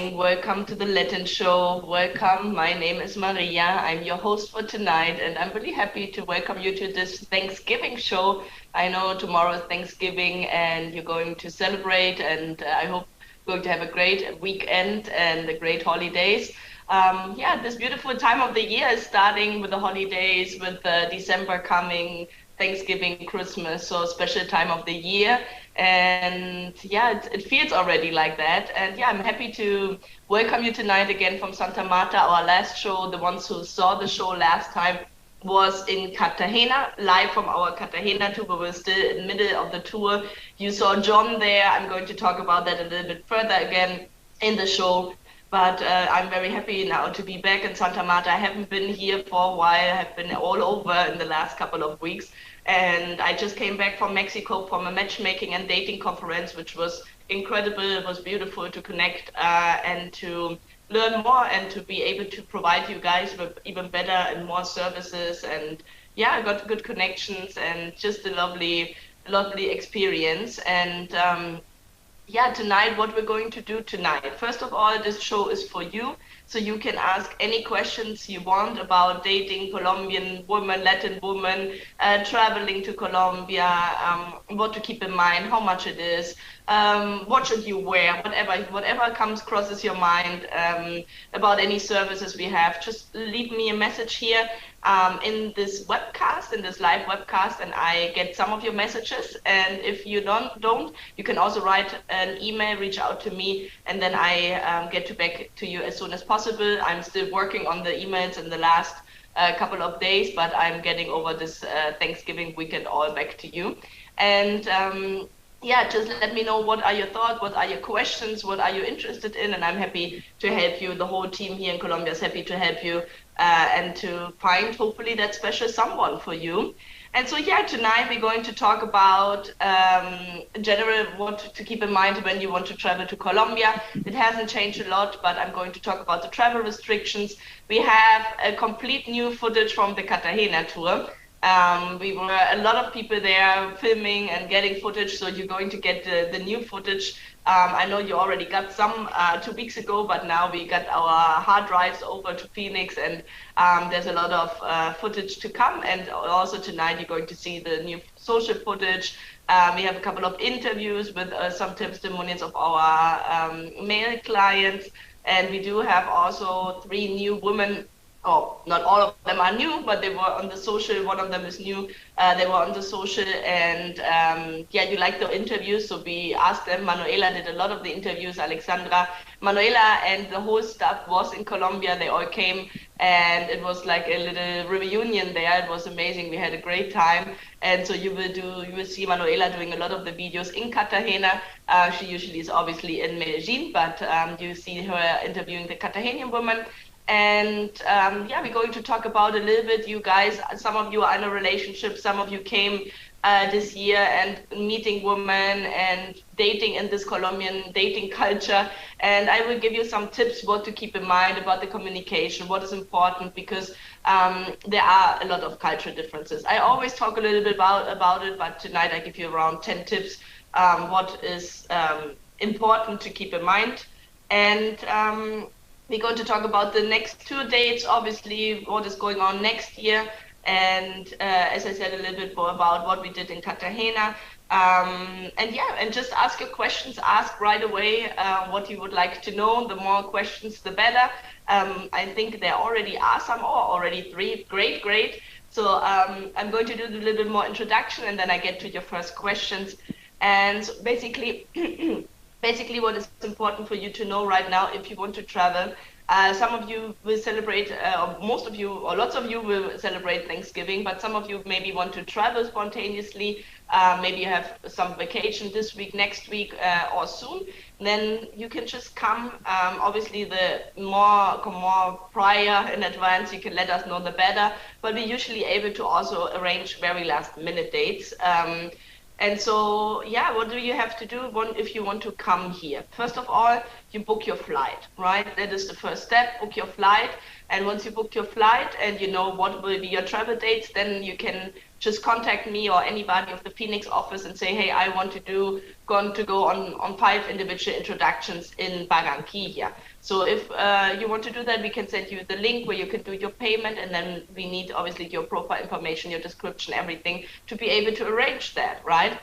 Welcome to the Latin show. Welcome. My name is Maria. I'm your host for tonight, and I'm really happy to welcome you to this Thanksgiving show. I know tomorrow is Thanksgiving, and you're going to celebrate, and I hope you're going to have a great weekend and a great holidays. This beautiful time of the year is starting with the holidays, with December coming, Thanksgiving, Christmas, so special time of the year. And yeah, it feels already like that. And yeah, I'm happy to welcome you tonight again from Santa Marta. Our last show, the ones who saw the show last time, was in Cartagena, live from our Cartagena tour. We were still in the middle of the tour. You saw John there. I'm going to talk about that a little bit further again in the show. But I'm very happy now to be back in Santa Marta. I haven't been here for a while. I have been all over in the last couple of weeks. And I just came back from Mexico from a matchmaking and dating conference, which was incredible. It was beautiful to connect and to learn more and to be able to provide you guys with even better and more services. And yeah, I got good connections and just a lovely, lovely experience. And tonight, what we're going to do tonight. First of all, this show is for you. So you can ask any questions you want about dating Colombian women, Latin women, traveling to Colombia, what to keep in mind, how much it is, what should you wear, whatever crosses your mind about any services we have. Just leave me a message here in this live webcast, and I get some of your messages. And if you don't, you can also write an email, reach out to me, and then I get back to you as soon as possible. I'm still working on the emails in the last couple of days, but I'm getting over this Thanksgiving weekend all back to you. And just let me know, what are your thoughts, what are your questions, what are you interested in, and I'm happy to help you. The whole team here in Colombia is happy to help you and to find, hopefully, that special someone for you. And so, tonight we're going to talk about in general what to keep in mind when you want to travel to Colombia. It hasn't changed a lot, but I'm going to talk about the travel restrictions. We have a complete new footage from the Cartagena tour. We were a lot of people there filming and getting footage, so you're going to get the new footage. I know you already got some 2 weeks ago, but now we got our hard drives over to Phoenix, and there's a lot of footage to come. And also tonight you're going to see the new social footage. We have a couple of interviews with some testimonials of our male clients, and we do have also 3 new women. Oh, not all of them are new, but they were on the social. One of them is new. They were on the social, and you like the interviews, so we asked them. Manuela did a lot of the interviews, Alexandra. Manuela and the whole staff was in Colombia. They all came, and it was like a little reunion there. It was amazing. We had a great time. And so you will see Manuela doing a lot of the videos in Cartagena. She usually is obviously in Medellin, but you see her interviewing the Cartagenian women. And we're going to talk about a little bit, you guys. Some of you are in a relationship, some of you came this year and meeting women and dating in this Colombian dating culture. And I will give you some tips what to keep in mind about the communication, what is important, because there are a lot of cultural differences. I always talk a little bit about it, but tonight I give you around 10 tips what is important to keep in mind. And we're going to talk about the next 2 dates, obviously, what is going on next year. And as I said, a little bit more about what we did in Cartagena. And just ask your questions. Ask right away what you would like to know. The more questions, the better. I think there already are some, or already 3. Great. So I'm going to do a little bit more introduction, and then I get to your first questions. And so basically, what is important for you to know right now if you want to travel. Some of you will celebrate, most of you, or lots of you will celebrate Thanksgiving, but some of you maybe want to travel spontaneously. Maybe you have some vacation this week, next week, or soon. Then you can just come. Obviously, the more prior in advance you can let us know, the better. But we're usually able to also arrange very last minute dates. And so, what do you have to do if you want to come here? First of all, you book your flight, right? That is the first step, book your flight. And once you book your flight and you know what will be your travel dates, then you can just contact me or anybody of the Phoenix office and say, hey, I want to go on 5 individual introductions in Barranquilla. So if you want to do that, we can send you the link where you can do your payment, and then we need obviously your profile information, your description, everything to be able to arrange that, right?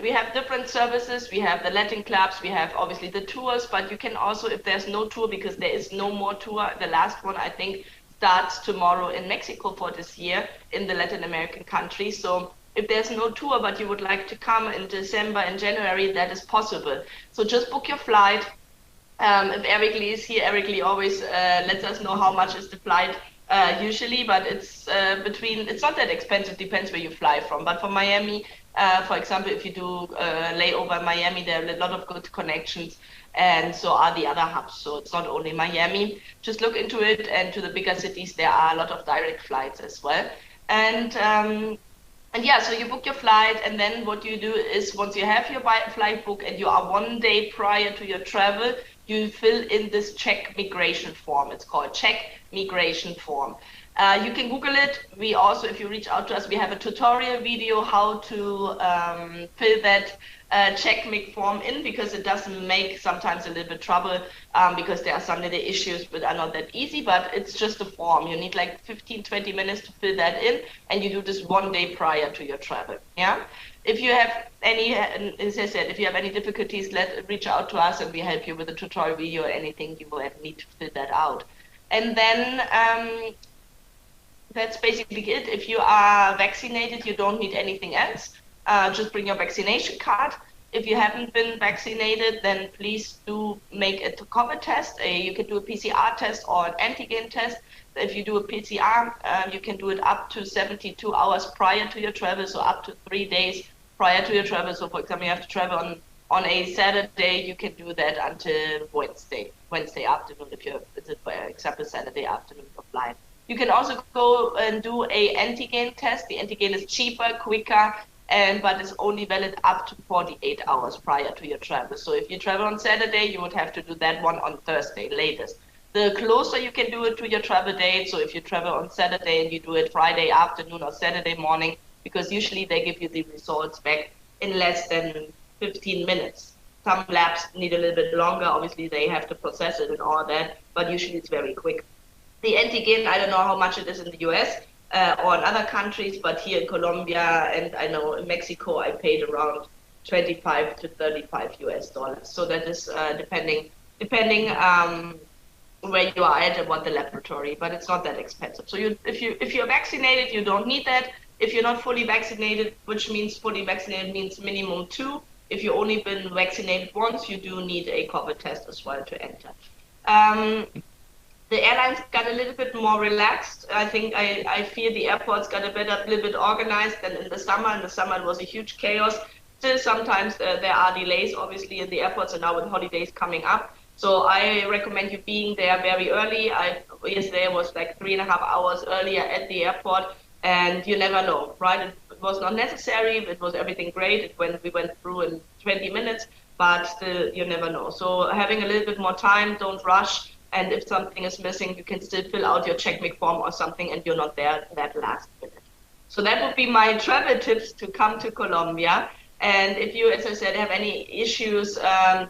We have different services. We have the Latin clubs, we have obviously the tours, but you can also, if there's no tour, because there is no more tour, the last one I think starts tomorrow in Mexico for this year in the Latin American countries. So if there's no tour, but you would like to come in December and January, that is possible. So just book your flight. If Eric Lee is here, Eric Lee always lets us know how much is the flight usually, but it's it's not that expensive, depends where you fly from. But for Miami, for example, if you do layover in Miami, there are a lot of good connections, and so are the other hubs. So it's not only Miami. Just look into it, and to the bigger cities, there are a lot of direct flights as well. And yeah, so you book your flight, and then what you do is once you have your flight book and you are 1 day prior to your travel, you fill in this check migration form. It's called check migration form. You can Google it. We also, if you reach out to us, we have a tutorial video how to fill that check mig form in, because it does make sometimes a little bit trouble because there are some little issues that are not that easy, but it's just a form. You need like 15-20 minutes to fill that in, and you do this 1 day prior to your travel. Yeah. If you have any, as I said, if you have any difficulties, reach out to us and we help you with a tutorial video or anything you will need to fill that out. And then that's basically it. If you are vaccinated, you don't need anything else. Just bring your vaccination card. If you haven't been vaccinated, then please do make a COVID test. You can do a PCR test or an antigen test. If you do a PCR, you can do it up to 72 hours prior to your travel, so up to 3 days prior to your travel. So for example, you have to travel on a Saturday, you can do that until Wednesday afternoon, if you're, for example, Saturday afternoon for flight. You can also go and do a antigen test. The antigen is cheaper, quicker, but it's only valid up to 48 hours prior to your travel. So if you travel on Saturday, you would have to do that one on Thursday latest. The closer you can do it to your travel date, so if you travel on Saturday and you do it Friday afternoon or Saturday morning, because usually they give you the results back in less than 15 minutes. Some labs need a little bit longer. Obviously, they have to process it and all that, but usually it's very quick. The antigen, I don't know how much it is in the US or in other countries, but here in Colombia and I know in Mexico, I paid around 25 to 35 US dollars. So that is depending where you are at and what the laboratory, but it's not that expensive. So if you're vaccinated, you don't need that. If you're not fully vaccinated, which means fully vaccinated means minimum 2. If you've only been vaccinated once, you do need a COVID test as well to enter. The airlines got a little bit more relaxed. I think I feel the airports got a little bit organized than in the summer. In the summer, it was a huge chaos. Still, sometimes there are delays, obviously, in the airports, and now with holidays coming up. So I recommend you being there very early. Yesterday was like 3.5 hours earlier at the airport, and you never know, right? It was not necessary. It was everything great. We went through in 20 minutes, but still, you never know. So having a little bit more time, don't rush. And if something is missing, you can still fill out your check-mig form or something, and you're not there that last minute. So that would be my travel tips to come to Colombia. And if you, as I said, have any issues,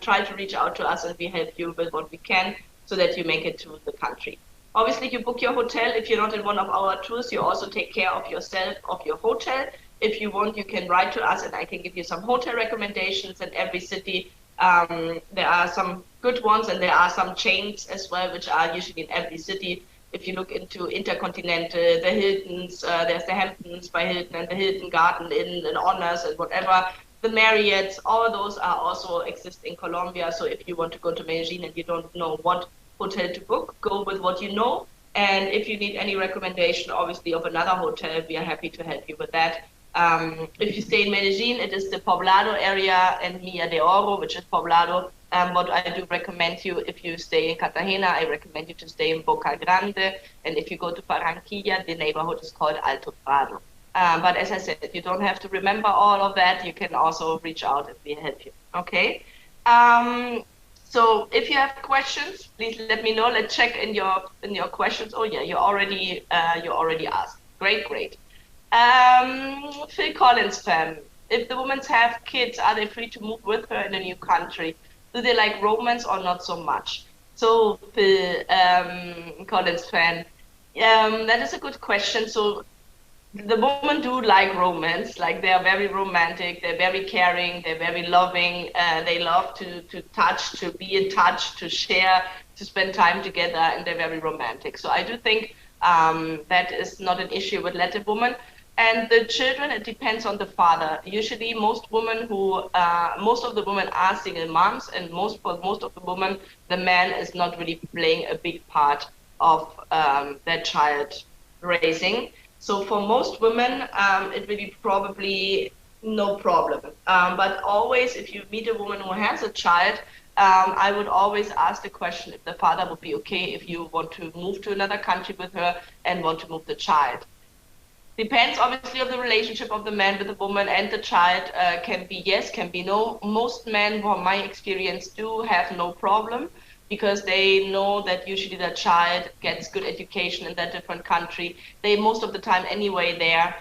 try to reach out to us and we help you with what we can so that you make it to the country. Obviously, you book your hotel. If you're not in one of our tours, you also take care of yourself, of your hotel. If you want, you can write to us and I can give you some hotel recommendations in every city. There are some good ones and there are some chains as well, which are usually in every city. If you look into Intercontinental, the Hiltons, there's the Hamptons by Hilton and the Hilton Garden Inn and Honors and whatever, the Marriotts, all those are also exist in Colombia. So if you want to go to Medellin and you don't know what hotel to book, go with what you know. And if you need any recommendation, obviously, of another hotel, we are happy to help you with that. If you stay in Medellin, it is the Poblado area and Milla de Oro, which is Poblado. What I do recommend you, if you stay in Cartagena, I recommend you to stay in Boca Grande. And if you go to Barranquilla, the neighborhood is called Alto Prado. But as I said, you don't have to remember all of that. You can also reach out if we help you. Okay. So if you have questions, please let me know. Let's check in your questions. Oh yeah, you already asked. Great. Phil Collins fan. If the women have kids, are they free to move with her in a new country? Do they like romance or not so much? So, Phil Collins fan. That is a good question. So, the women do like romance. Like they are very romantic. They're very caring. They're very loving. They love to touch, to be in touch, to share, to spend time together, and they're very romantic. So I do think that is not an issue with Latin women. And the children, it depends on the father. Usually, most of the women are single moms, and for most of the women, the man is not really playing a big part of their child raising. So for most women, it will be probably no problem. But always, if you meet a woman who has a child, I would always ask the question if the father would be okay if you want to move to another country with her and want to move the child. Depends obviously of the relationship of the man with the woman and the child. Can be yes, can be no. Most men, from my experience, do have no problem because they know that usually the child gets good education in that different country. They most of the time anyway there.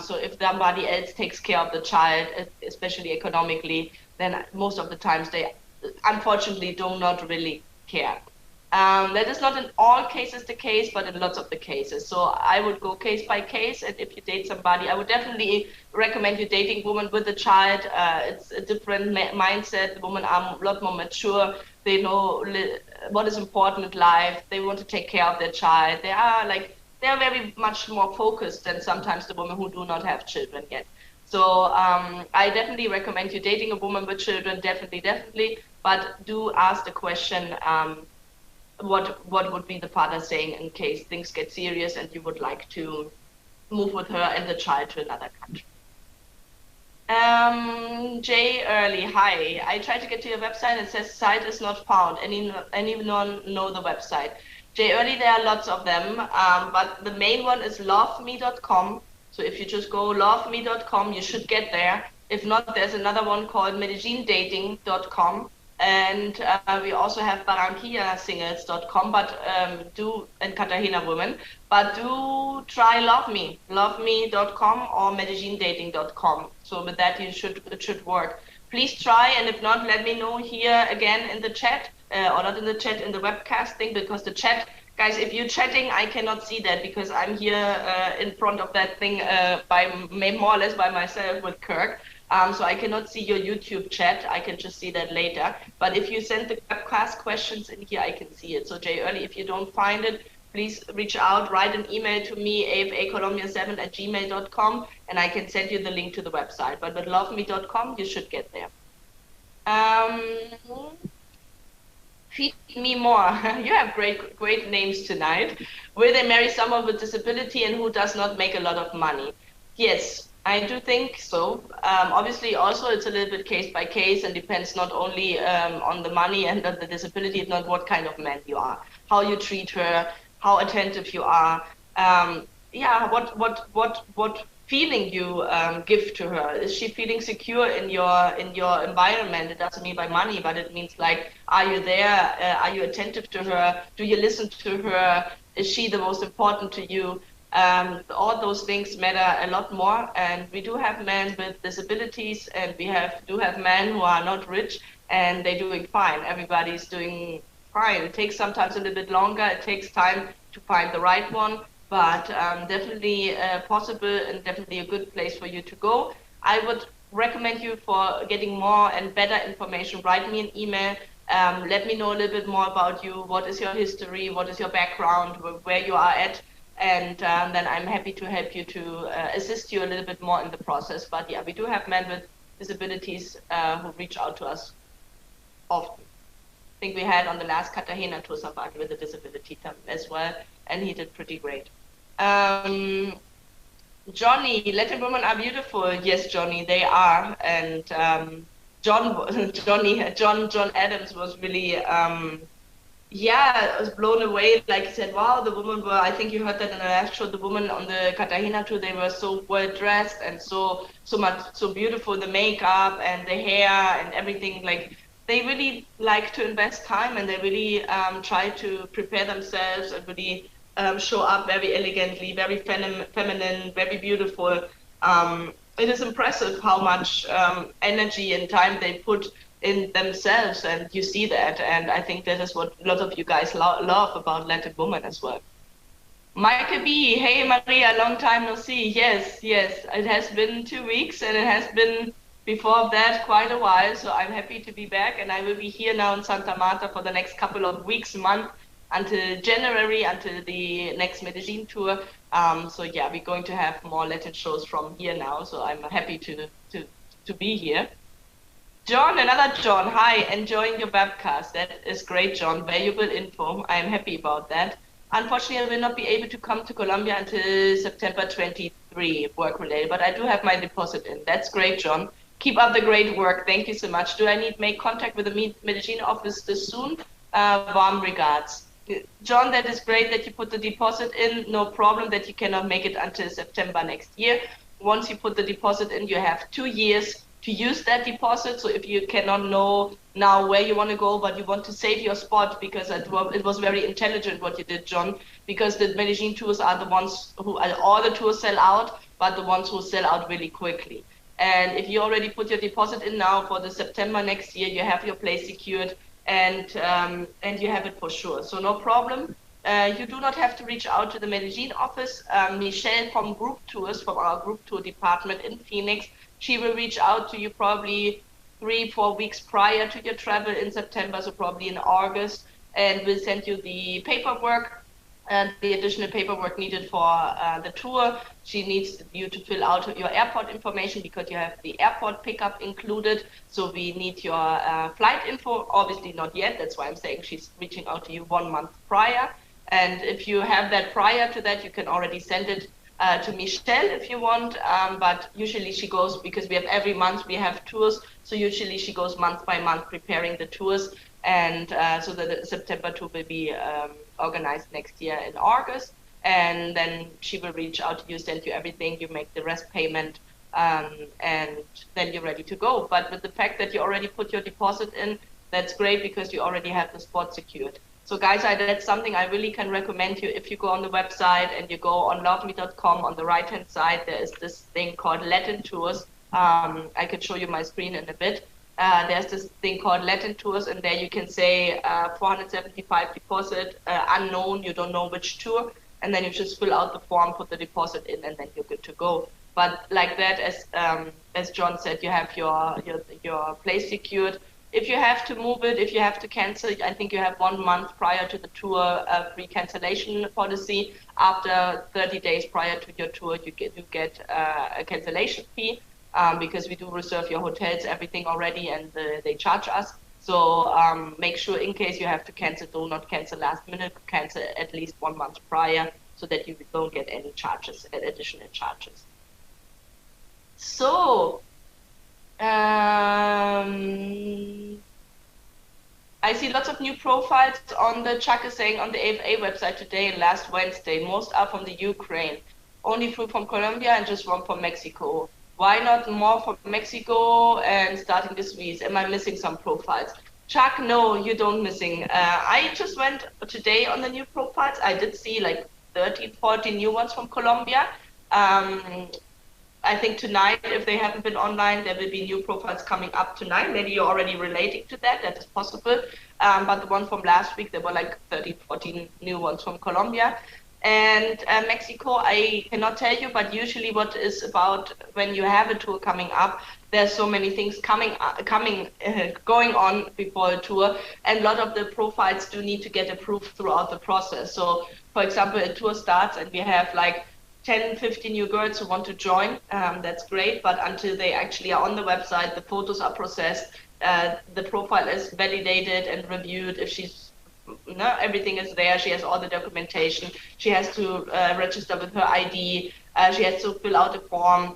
So if somebody else takes care of the child, especially economically, then most of the times they unfortunately do not really care. That is not in all cases the case, but in lots of the cases. So I would go case by case, and if you date somebody, I would definitely recommend you dating women with a child. It's a different mindset. The women are a lot more mature. They know what is important in life. They want to take care of their child. They are very much more focused than sometimes the women who do not have children yet. So I definitely recommend you dating a woman with children, definitely. But do ask the question. What would be the father saying in case things get serious and you would like to move with her and the child to another country. Jay Early, hi. I tried to get to your website. It says site is not found. Anyone know the website? Jay Early, there are lots of them, but the main one is loveme.com. So if you just go loveme.com, you should get there. If not, there's another one called medellindating.com. And we also have barranquillasingles.com, and Cartagena women, but do try loveme.com or medellindating.com. So with that, it should work. Please try, and if not, let me know here again in the chat, or not in the chat, in the webcast thing, because the chat, guys, if you're chatting, I cannot see that because I'm here in front of that thing more or less by myself with Kirk. So I cannot see your YouTube chat. I can just see that later. But if you send the webcast questions in here, I can see it. So Jay Early, if you don't find it, please reach out, write an email to me, afacolombia7@gmail.com, and I can send you the link to the website. But with loveme.com, you should get there. Feed me more. You have great names tonight. Will they marry someone with disability and who does not make a lot of money? Yes. I do think so. Obviously, also it's a little bit case by case and depends not only on the money and the disability, it's not what kind of man you are, how you treat her, how attentive you are. What feeling you give to her. Is she feeling secure in your environment? It doesn't mean by money, but it means like, are you there? Are you attentive to her? Do you listen to her? Is she the most important to you? All those things matter a lot more, and we do have men with disabilities, and we do have men who are not rich, and they're doing fine. Everybody's doing fine. It takes sometimes a little bit longer. It takes time to find the right one, but definitely possible and definitely a good place for you to go. I would recommend you for getting more and better information. Write me an email. Let me know a little bit more about you. What is your history? What is your background? Where you are at? And then I'm happy to help you to assist you a little bit more in the process. But yeah, we do have men with disabilities who reach out to us often. I think we had on the last Cartagena tour somebody with a disability as well, and he did pretty great. Johnny, Latin women are beautiful. Yes, Johnny, they are. And John Adams was really I was blown away. Like he said, wow, the women were, I think you heard that in the last show, the women on the Cartagena tour, they were so well dressed and so beautiful, the makeup and the hair and everything. Like they really like to invest time, and they really try to prepare themselves and really show up very elegantly, very feminine, very beautiful. It is impressive how much energy and time they put in themselves, and you see that. And I think that is what a lot of you guys love about Latin women as well. Michael B, hey Maria, long time no see. Yes, yes, it has been 2 weeks, and it has been before that quite a while. So I'm happy to be back, and I will be here now in Santa Marta for the next couple of weeks, month, until January, until the next Medellin tour. So yeah, we're going to have more Latin shows from here now. So I'm happy to be here. John, another John. Hi, enjoying your webcast. That is great, John. Valuable info. I'm happy about that. Unfortunately, I will not be able to come to Colombia until September 23, work-related, but I do have my deposit in. That's great, John. Keep up the great work. Thank you so much. Do I need to make contact with the Medellin office this soon? Warm regards. John, that is great that you put the deposit in. No problem that you cannot make it until September next year. Once you put the deposit in, you have 2 years to use that deposit. So if you cannot know now where you want to go, but you want to save your spot, because it was very intelligent what you did, John, because the Medellin tours are the ones who, all the tours sell out, but the ones who sell out really quickly. And if you already put your deposit in now for the September next year, you have your place secured, and you have it for sure. So no problem. You do not have to reach out to the Medellin office. Michelle from Group Tours, from our group tour department in Phoenix, she will reach out to you probably 3-4 weeks prior to your travel in September, so probably in August, and will send you the paperwork and the additional paperwork needed for the tour. She needs you to fill out your airport information because you have the airport pickup included. So we need your flight info, obviously not yet. That's why I'm saying she's reaching out to you 1 month prior. And if you have that prior to that, you can already send it to Michelle if you want, but usually she goes, because we have every month we have tours, so usually she goes month by month preparing the tours, and so the September tour will be organized next year in August, and then she will reach out to you, send you everything, you make the rest payment, and then you're ready to go. But with the fact that you already put your deposit in, that's great because you already have the spot secured. So guys, that's something I really can recommend you. If you go on the website and you go on loveme.com, on the right-hand side, there is this thing called Latin Tours. I can show you my screen in a bit. There's this thing called Latin Tours, and there you can say 475 deposit, unknown, you don't know which tour, and then you just fill out the form, put the deposit in, and then you're good to go. But like that, as John said, you have your place secured. If you have to move it, if you have to cancel, I think you have 1 month prior to the tour free cancellation policy. After 30 days prior to your tour, you get a cancellation fee because we do reserve your hotels, everything already, and they charge us. So make sure in case you have to cancel, do not cancel last minute, cancel at least 1 month prior so that you don't get any charges, additional charges. So, I see lots of new profiles on the Chuck is saying on the AFA website today and last Wednesday. Most are from the Ukraine. Only few from Colombia and just one from Mexico. Why not more from Mexico and starting this week? Am I missing some profiles? Chuck, no, you don't missing. I just went today on the new profiles. I did see like 30, 40 new ones from Colombia. I think tonight, if they haven't been online, there will be new profiles coming up tonight. Maybe you're already relating to that. That is possible. But the one from last week, there were like 13, 14 new ones from Colombia. And Mexico, I cannot tell you, but usually what is about when you have a tour coming up, there's so many things going on before a tour. And a lot of the profiles do need to get approved throughout the process. So, for example, a tour starts and we have like 10, 15 new girls who want to join, that's great, but until they actually are on the website, the photos are processed, the profile is validated and reviewed. If everything is there, she has all the documentation, she has to register with her ID, she has to fill out a form,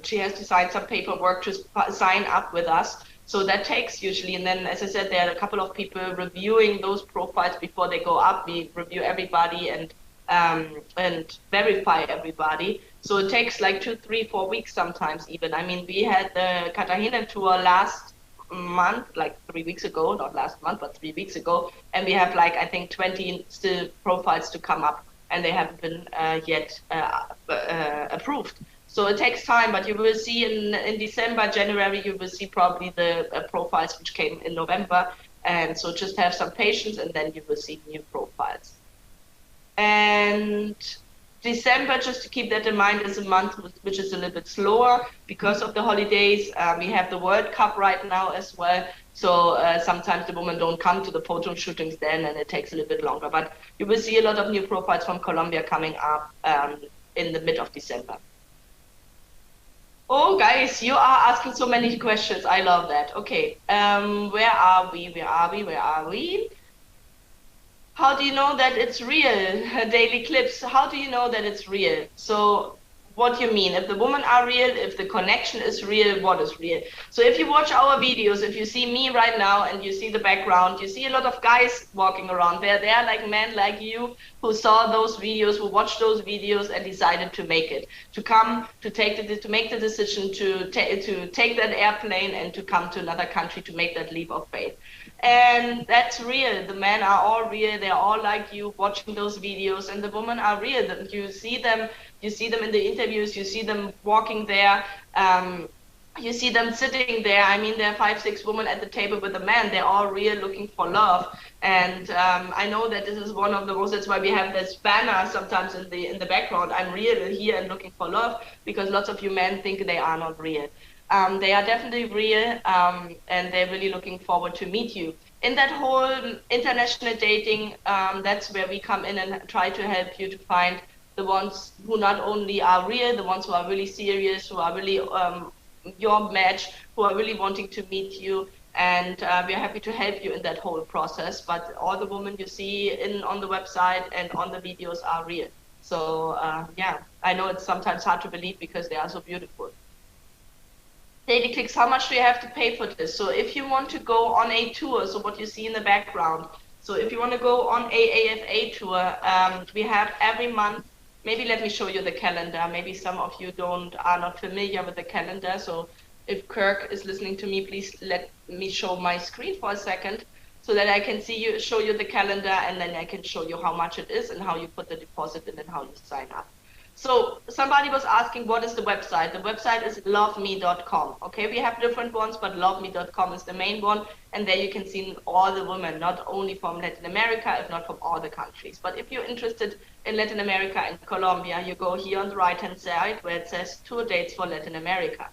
she has to sign some paperwork to sign up with us. So that takes usually, and then as I said, there are a couple of people reviewing those profiles before they go up. We review everybody and verify everybody. So it takes like 2, 3, 4 weeks sometimes even. I mean, we had the Cartagena tour last month, like 3 weeks ago, not last month, but 3 weeks ago. And we have like, I think 20 still profiles to come up, and they haven't been yet approved. So it takes time, but you will see in December, January, you will see probably the profiles which came in November. And so just have some patience, and then you will see new profiles. And December, just to keep that in mind, is a month which is a little bit slower because of the holidays. We have the World Cup right now as well. So sometimes the women don't come to the photo shootings then, and it takes a little bit longer. But you will see a lot of new profiles from Colombia coming up in the mid of December. Oh, guys, you are asking so many questions. I love that. Okay, where are we? Where are we? Where are we? How do you know that it's real? Daily clips. How do you know that it's real? So what do you mean? If the women are real, if the connection is real, what is real? So if you watch our videos, if you see me right now and you see the background, you see a lot of guys walking around there. They are like men like you who saw those videos, who watched those videos and decided to make it, to come, to make the decision to take that airplane and to come to another country to make that leap of faith. And that's real. The men are all real. They're all like you watching those videos, and the women are real. You see them in the interviews, you see them walking there, you see them sitting there. I mean, there are 5, 6 women at the table with a man. They're all real, looking for love. And I know that this is one of the most, that's why we have this banner sometimes in the background. I'm real here and looking for love, because lots of you men think they are not real. They are definitely real, and they're really looking forward to meet you. In that whole international dating, that's where we come in and try to help you to find the ones who not only are real, the ones who are really serious, who are really your match, who are really wanting to meet you. And we are happy to help you in that whole process. But all the women you see on the website and on the videos are real. So yeah, I know it's sometimes hard to believe because they are so beautiful. Daily clicks, how much do you have to pay for this? So if you want to go on a tour, so what you see in the background, so if you want to go on a AFA tour, we have every month. Maybe let me show you the calendar. Maybe some of you are not familiar with the calendar. So if Kirk is listening to me, please let me show my screen for a second so that I can show you the calendar, and then I can show you how much it is and how you put the deposit in and how you sign up. So somebody was asking, what is the website? The website is loveme.com. Okay, we have different ones, but loveme.com is the main one. And there you can see all the women, not only from Latin America, if not from all the countries. But if you're interested in Latin America and Colombia, you go here on the right-hand side where it says tour dates for Latin America.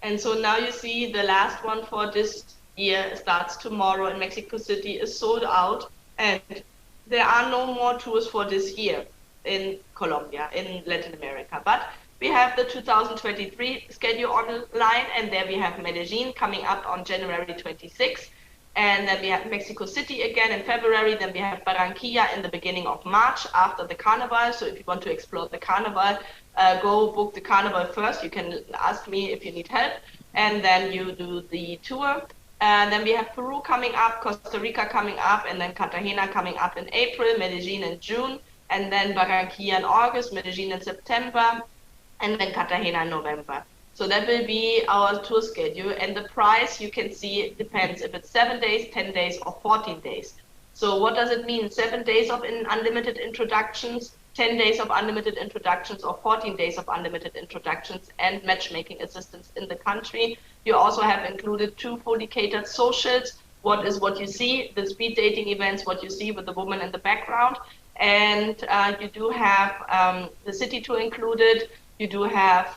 And so now you see the last one for this year starts tomorrow in Mexico City, is sold out. And there are no more tours for this year in Colombia, in Latin America. But we have the 2023 schedule online, and there we have Medellin coming up on January 26th. And then we have Mexico City again in February. Then we have Barranquilla in the beginning of March after the Carnival. So if you want to explore the Carnival, go book the Carnival first. You can ask me if you need help. And then you do the tour. And then we have Peru coming up, Costa Rica coming up, and then Cartagena coming up in April, Medellin in June, and then Barranquilla in August, Medellin in September, and then Cartagena in November. So that will be our tour schedule. And the price, you can see, it depends if it's 7 days, 10 days, or 14 days. So what does it mean? 7 days of unlimited introductions, 10 days of unlimited introductions, or 14 days of unlimited introductions and matchmaking assistance in the country. You also have included 2 fully catered socials. What you see, the speed dating events, what you see with the woman in the background. And you do have the city tour included. You do have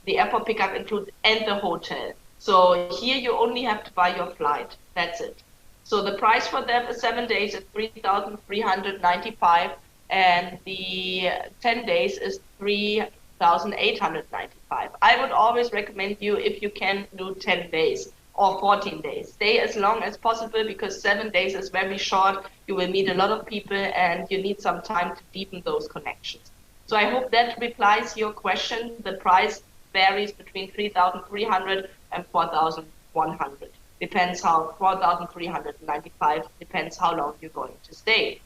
the airport pickup included and the hotel. So here you only have to buy your flight. That's it. So the price for them is 7 days is $3,395, and the 10 days is $3,895. I would always recommend you, if you can, do 10 days or 14 days. Stay as long as possible, because 7 days is very short. You will meet a lot of people and you need some time to deepen those connections. So I hope that replies your question. The price varies between 3,300 and 4,100. Depends how, 4,395 depends how long you're going to stay.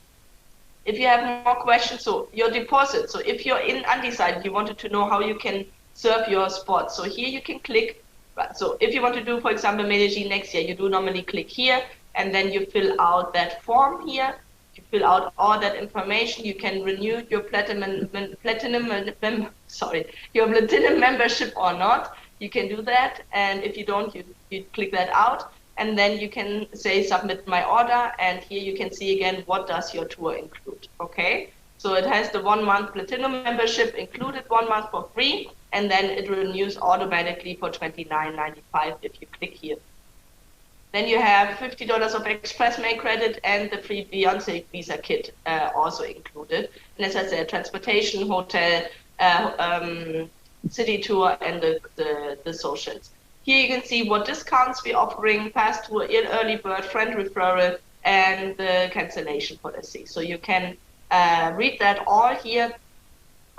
If you have more questions, so your deposit. So if you're undecided, you wanted to know how you can serve your spot. So here you can click Right. So if you want to do, for example, Medellin next year, you do normally click here, and then you fill out that form here. You fill out all that information. You can renew your platinum membership or not. You can do that, and if you don't, you click that out, and then you can say submit my order, and here you can see again what does your tour include. Okay, so it has the 1 month platinum membership included, 1 month for free, and then it renews automatically for $29.95 if you click here. Then you have $50 of Express Mail credit and the free Beyonce visa kit also included. And as I said, transportation, hotel, city tour, and the socials. Here you can see what discounts we're offering, fast tour, early bird, friend referral, and the cancellation policy. So you can read that all here.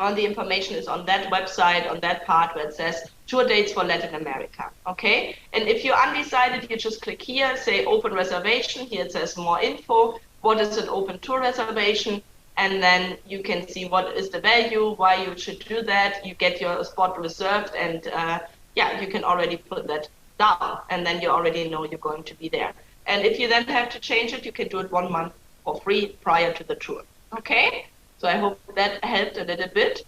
All the information is on that website, on that part where it says tour dates for Latin America, okay? And if you're undecided, you just click here, say open reservation. Here it says more info, what is an open tour reservation, and then you can see what is the value, why you should do that. You get your spot reserved, and yeah, you can already put that down, and then you already know you're going to be there. And if you then have to change it, you can do it 1 month for free prior to the tour, okay? So I hope that helped a little bit.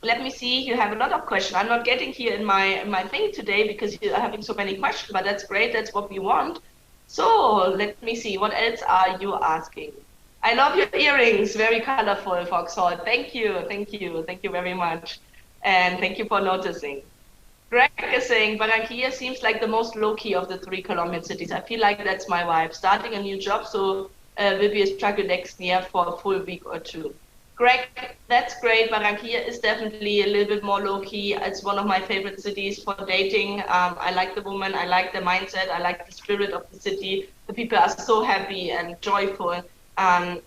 Let me see, you have a lot of questions. I'm not getting here in my thing today because you're having so many questions, but that's great, that's what we want. So let me see, what else are you asking? I love your earrings, very colorful, Foxhall. Thank you, thank you, thank you very much. And thank you for noticing. Greg is saying, Barranquilla seems like the most low-key of the 3 Colombian cities. I feel like that's my vibe. Starting a new job, so will be a struggle next year for a full week or 2. Greg, that's great. Barranquilla is definitely a little bit more low-key. It's one of my favorite cities for dating. I like the woman, I like the mindset, I like the spirit of the city. The people are so happy and joyful.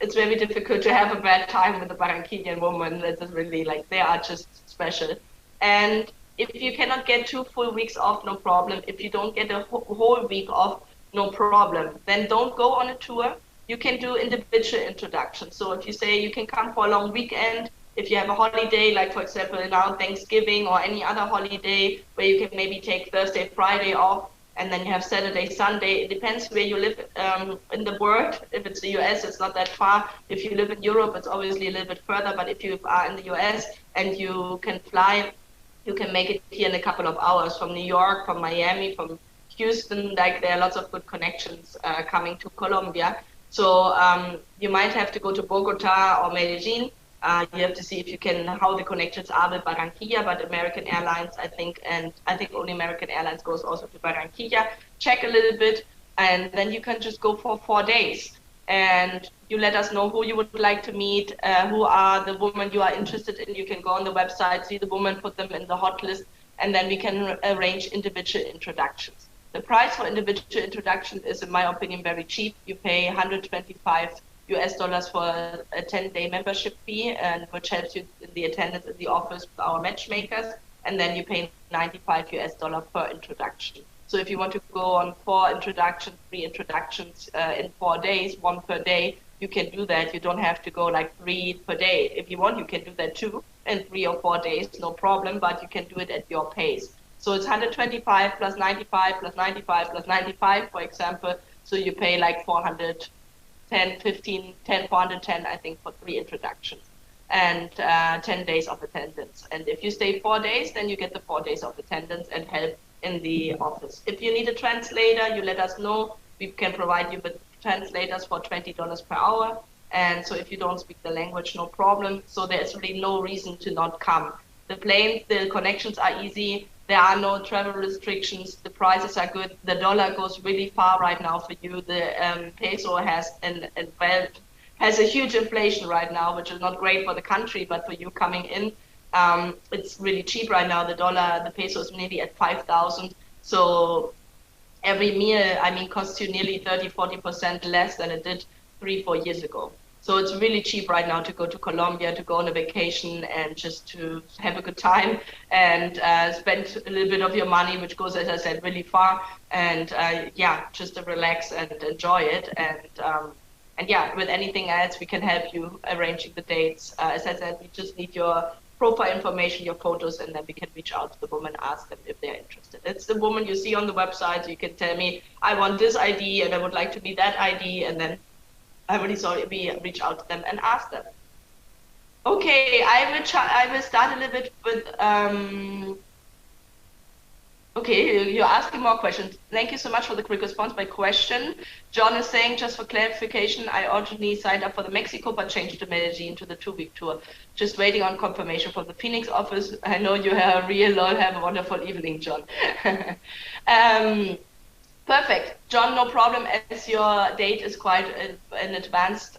It's very difficult to have a bad time with a Barranquillan woman. This is really like, they are just special. And if you cannot get 2 full weeks off, no problem. If you don't get a whole week off, no problem. Then don't go on a tour. You can do individual introductions. So if you say you can come for a long weekend, if you have a holiday, like for example now Thanksgiving or any other holiday where you can maybe take Thursday, Friday off, and then you have Saturday, Sunday. It depends where you live in the world. If it's the US, it's not that far. If you live in Europe, it's obviously a little bit further, but if you are in the US and you can fly, you can make it here in a couple of hours from New York, from Miami, from Houston. Like there are lots of good connections coming to Colombia. So you might have to go to Bogota or Medellin. You have to see if you can, how the connections are with Barranquilla, but American Airlines, I think, and I think only American Airlines goes also to Barranquilla. Check a little bit, and then you can just go for 4 days. And you let us know who you would like to meet, who are the women you are interested in. You can go on the website, see the women, put them in the hot list, and then we can arrange individual introductions. The price for individual introduction is, in my opinion, very cheap. You pay $125 for a 10-day membership fee, and which helps you in the attendance in the office with our matchmakers, and then you pay $95 per introduction. So if you want to go on 4 introductions, 3 introductions in 4 days, 1 per day, you can do that. You don't have to go like 3 per day. If you want, you can do that too in 3 or 4 days, no problem, but you can do it at your pace. So it's 125 plus 95 plus 95 plus 95, for example. So you pay like 410, 15, 10, 410, I think, for 3 introductions and 10 days of attendance. And if you stay 4 days, then you get the 4 days of attendance and help in the office. If you need a translator, you let us know. We can provide you with translators for $20 per hour. And so if you don't speak the language, no problem. So there's really no reason to not come. The planes, the connections are easy. There are no travel restrictions. The prices are good. The dollar goes really far right now for you. The peso has has a huge inflation right now, which is not great for the country, but for you coming in, it's really cheap right now. The peso is nearly at 5,000. So every meal, I mean, costs you nearly 30-40% less than it did 3-4 years ago. So it's really cheap right now to go to Colombia, to go on a vacation and just to have a good time and spend a little bit of your money, which goes, as I said, really far. And yeah, just to relax and enjoy it. And yeah, with anything else, we can help you arranging the dates. As I said, we just need your profile information, your photos, and then we can reach out to the woman, ask them if they're interested. It's the woman you see on the website. So you can tell me, I want this ID and I would like to be that ID, and then I really sorry we reach out to them and ask them. Okay, I will start a little bit with okay, you're asking more questions. Thank you so much for the quick response. My question, John is saying, just for clarification, I originally signed up for the Mexico, but changed to Medellin to the 2-week tour. Just waiting on confirmation from the Phoenix office. I know you have have a wonderful evening, John. Perfect. John, no problem, as your date is quite in advance,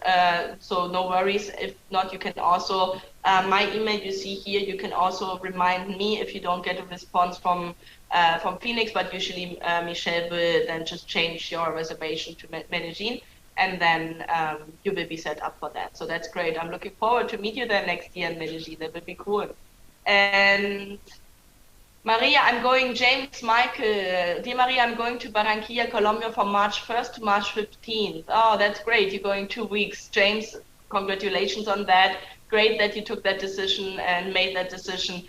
so no worries. If not, you can also, my email you see here, you can also remind me if you don't get a response from Phoenix, but usually Michelle will then just change your reservation to Medellin, and then you will be set up for that. So that's great. I'm looking forward to meet you there next year in Medellin. That would be cool. And Maria, James Michael, dear Maria, I'm going to Barranquilla, Colombia from March 1st to March 15th. Oh, that's great. You're going 2 weeks. James, congratulations on that. Great that you took that decision and made that decision.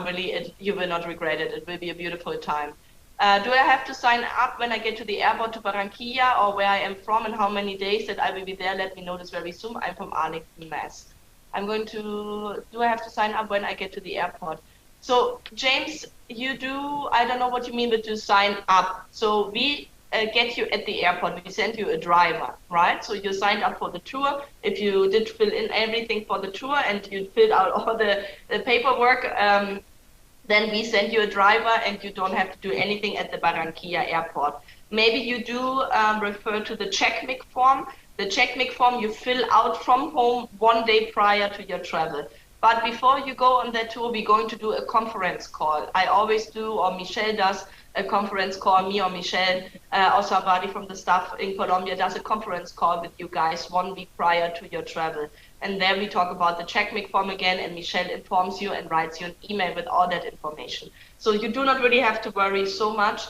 Really, you will not regret it. It will be a beautiful time. Do I have to sign up when I get to the airport to Barranquilla, or where I am from and how many days that I will be there? Let me know this very soon. I'm from Arlington, Mass. Do I have to sign up when I get to the airport? So James, I don't know what you mean with to sign up. So we get you at the airport, we send you a driver, right? So you signed up for the tour. If you did fill in everything for the tour and you filled out all the paperwork, then we send you a driver and you don't have to do anything at the Barranquilla airport. Maybe you do refer to the CheckMic form. The CheckMic form you fill out from home 1 day prior to your travel. But before you go on that tour, we're going to do a conference call. I always do, or Michelle does a conference call, me or Michelle, or somebody from the staff in Colombia does a conference call with you guys 1 week prior to your travel. And then we talk about the CheckMic form again, and Michelle informs you and writes you an email with all that information. So you do not really have to worry so much.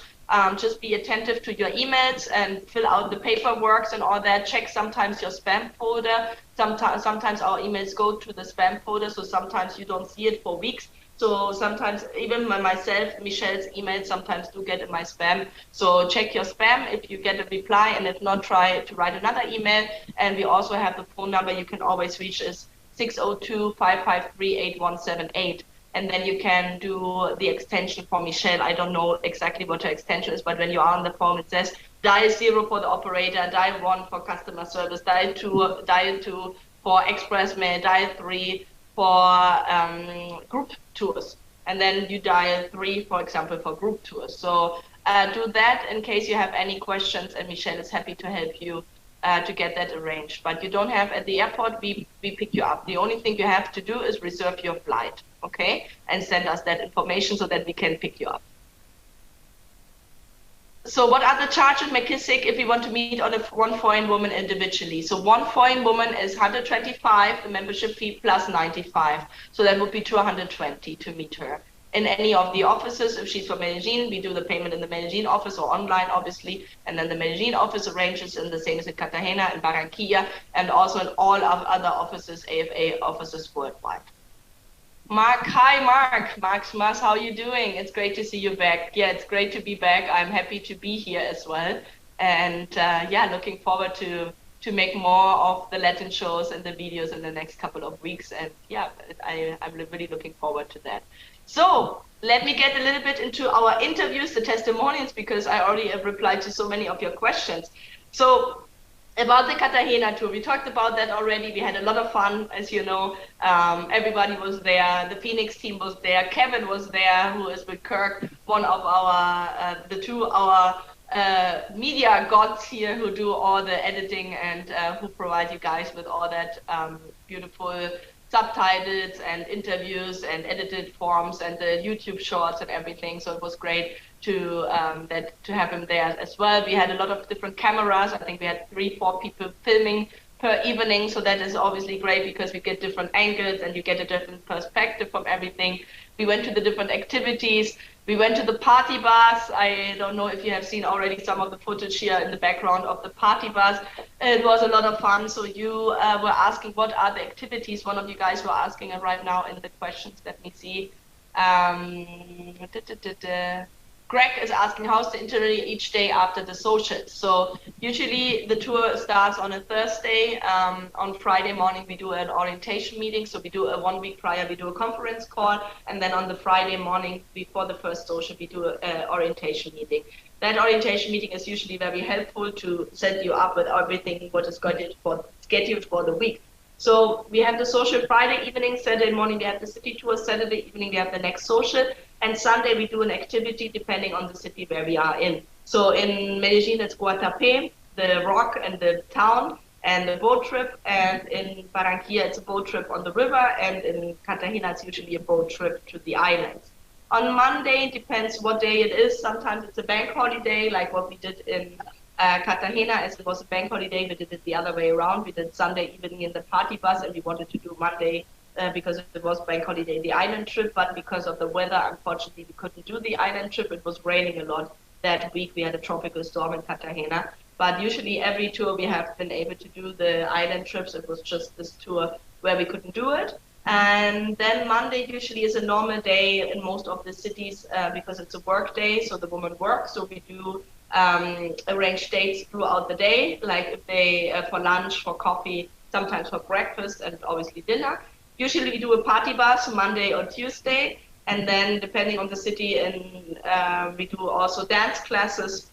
Just be attentive to your emails and fill out the paperwork and all that. Check sometimes your spam folder. Sometimes our emails go to the spam folder, so sometimes you don't see it for weeks. So sometimes even myself, Michelle's emails sometimes do get in my spam. So check your spam if you get a reply, and if not, try to write another email. And we also have the phone number you can always reach is 602-553-8178. And then you can do the extension for Michelle. I don't know exactly what her extension is, but when you are on the phone, it says dial 0 for the operator, dial 1 for customer service, dial 2 for express mail, dial 3 for group tours. And then you dial 3, for example, for group tours. So do that in case you have any questions, and Michelle is happy to help you to get that arranged. But you don't have, at the airport, we pick you up. The only thing you have to do is reserve your flight, okay? And send us that information so that we can pick you up. So what are the charges, McKissick, if we want to meet on one foreign woman individually? So one foreign woman is 125, the membership fee plus 95. So that would be 220 to meet her. In any of the offices, if she's from Medellin, we do the payment in the Medellin office or online, obviously. And then the Medellin office arranges, and the same as in Cartagena and Barranquilla, and also in all of other offices, AFA offices worldwide. Mark, hi Mark. Max, how are you doing? It's great to see you back. Yeah, it's great to be back. I'm happy to be here as well. And yeah, looking forward to make more of the Latin shows and the videos in the next couple of weeks. And yeah, I'm really looking forward to that. So let me get a little bit into our interviews, the testimonials, because I already have replied to so many of your questions. So about the Cartagena tour, we talked about that already. We had a lot of fun, as you know. Everybody was there. The Phoenix team was there. Kevin was there, who is with Kirk, one of our, media gods here who do all the editing and who provide you guys with all that beautiful subtitles and interviews and edited forms and the YouTube shorts and everything. So it was great to have him there as well. We had a lot of different cameras. I think we had 3-4 people filming per evening. So that is obviously great because we get different angles and you get a different perspective from everything. We went to the different activities. We went to the party bars. I don't know if you have seen already some of the footage here in the background of the party bars. It was a lot of fun. So you were asking what are the activities. One of you guys were asking it right now in the questions. Let me see. Greg is asking how's the itinerary each day after the socials. So usually the tour starts on a Thursday. On Friday morning we do an orientation meeting. So we do a 1 week prior, we do a conference call, and then on the Friday morning before the first social we do an orientation meeting. That orientation meeting is usually very helpful to set you up with everything what is scheduled for the week. So we have the social Friday evening, Saturday morning we have the city tour, Saturday evening we have the next social, and Sunday we do an activity depending on the city where we are in. So in Medellin it's guaranty, the rock and the town and the boat trip, and in Barranquilla it's a boat trip on the river, and in Cartagena it's usually a boat trip to the islands. On Monday, depends what day it is. Sometimes it's a bank holiday, like what we did in Cartagena, as it was a bank holiday, we did it the other way around. We did Sunday evening in the party bus, and we wanted to do Monday because it was bank holiday, the island trip. But because of the weather, unfortunately, we couldn't do the island trip. It was raining a lot that week. We had a tropical storm in Cartagena. But usually every tour we have been able to do the island trips. It was just this tour where we couldn't do it. And then Monday usually is a normal day in most of the cities because it's a work day, so the women work. So we do arrange dates throughout the day, like if they for lunch, for coffee, sometimes for breakfast, and obviously dinner. Usually we do a party bus Monday or Tuesday, and then depending on the city, and we do also dance classes,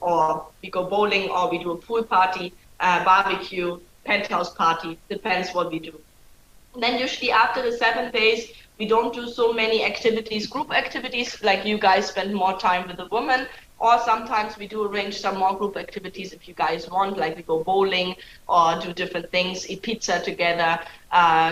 or we go bowling, or we do a pool party, barbecue, penthouse party, depends what we do. And then usually after the 7 days, we don't do so many activities, group activities, like you guys spend more time with the women, or sometimes we do arrange some more group activities if you guys want, like we go bowling or do different things, eat pizza together,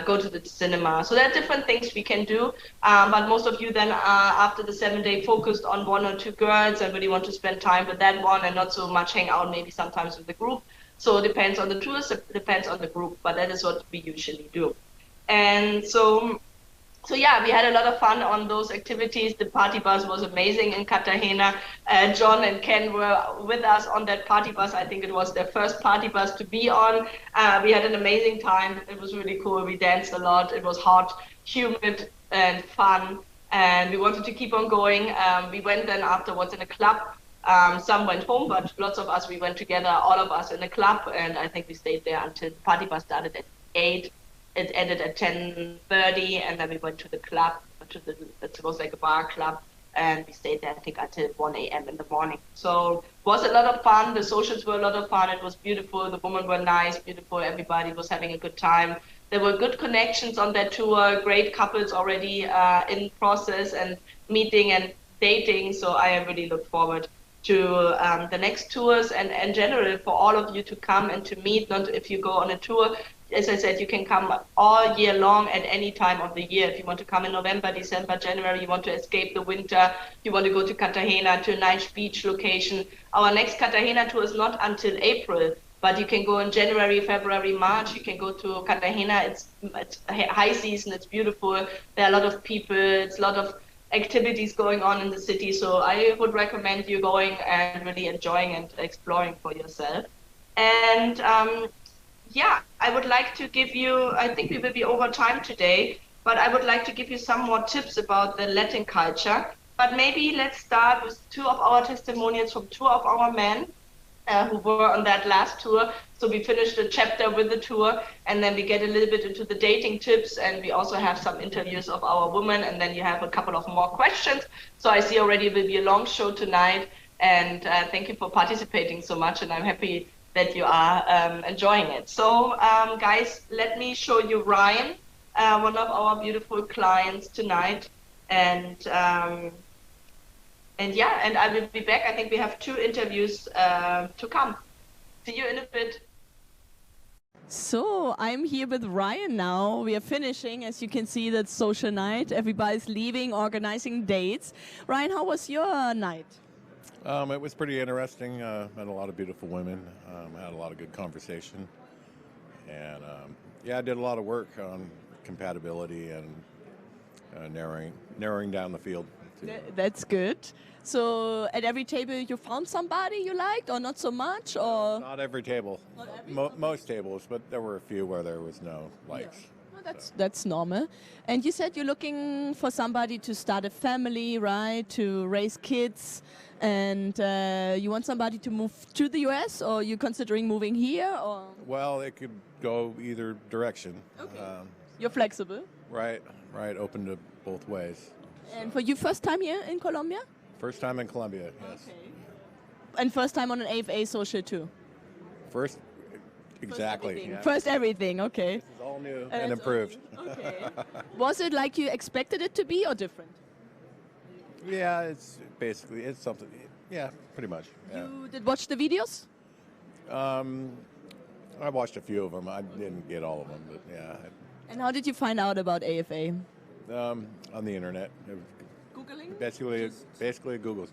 go to the cinema. So there are different things we can do, but most of you then after the 7 day focused on 1 or 2 girls and really want to spend time with that one and not so much hang out maybe sometimes with the group. So it depends on the tours, it depends on the group, but that is what we usually do. And so yeah, we had a lot of fun on those activities. The party bus was amazing in Cartagena. John and Ken were with us on that party bus. I think it was their first party bus to be on. We had an amazing time. It was really cool. We danced a lot. It was hot, humid, and fun. And we wanted to keep on going. We went then afterwards in a club. Some went home, but lots of us, we went together, all of us in a club. And I think we stayed there until the party bus started at 8. It ended at 10:30, and then we went to the club, it was like a bar club, and we stayed there, I think, until 1 a.m. in the morning. So it was a lot of fun. The socials were a lot of fun. It was beautiful. The women were nice, beautiful. Everybody was having a good time. There were good connections on that tour, great couples already in process and meeting and dating. So I really look forward to the next tours, and in general for all of you to come and to meet. Not if you go on a tour, as I said, you can come all year long at any time of the year. If you want to come in November, December, January, you want to escape the winter, you want to go to Cartagena, to a nice beach location. Our next Cartagena tour is not until April, but you can go in January, February, March. You can go to Cartagena. It's high season. It's beautiful. There are a lot of people. It's a lot of activities going on in the city. So I would recommend you going and really enjoying and exploring for yourself. And yeah, I would like to give you, I think we will be over time today, but I would like to give you some more tips about the Latin culture. But maybe let's start with 2 of our testimonials from 2 of our men who were on that last tour. So we finished the chapter with the tour, and then we get a little bit into the dating tips, and we also have some interviews of our women, and then you have a couple of more questions. So I see already it will be a long show tonight, and thank you for participating so much, and I'm happy that you are enjoying it. So guys, let me show you Ryan, one of our beautiful clients tonight, and yeah, and I will be back. I think we have 2 interviews to come. See you in a bit. So I'm here with Ryan now. We are finishing, as you can see, that social night. Everybody's leaving, organizing dates. Ryan, how was your night? It was pretty interesting. Met a lot of beautiful women. Had a lot of good conversation. and yeah, I did a lot of work on compatibility and narrowing down the field. That's good. So at every table you found somebody you liked or not so much, or Not every table. Not every? Most tables, but there were a few where there was no likes. Well, that's normal. And you said you're looking for somebody to start a family, right? To raise kids, and you want somebody to move to the US, or you considering moving here, or Well, it could go either direction. Okay. You're flexible. Right, open to both ways. And for you, first time here in Colombia? First time in Colombia, yes. And first time on an AFA social too? First, exactly. Everything. Yeah. First everything, okay. This is all new And and it's improved. Okay. Was it like you expected it to be or different? Yeah, it's something. Yeah, pretty much. Yeah. You did watch the videos? I watched a few of them. I didn't get all of them, but yeah, And how did you find out about AFA? on the internet. It was Googling? basically a Google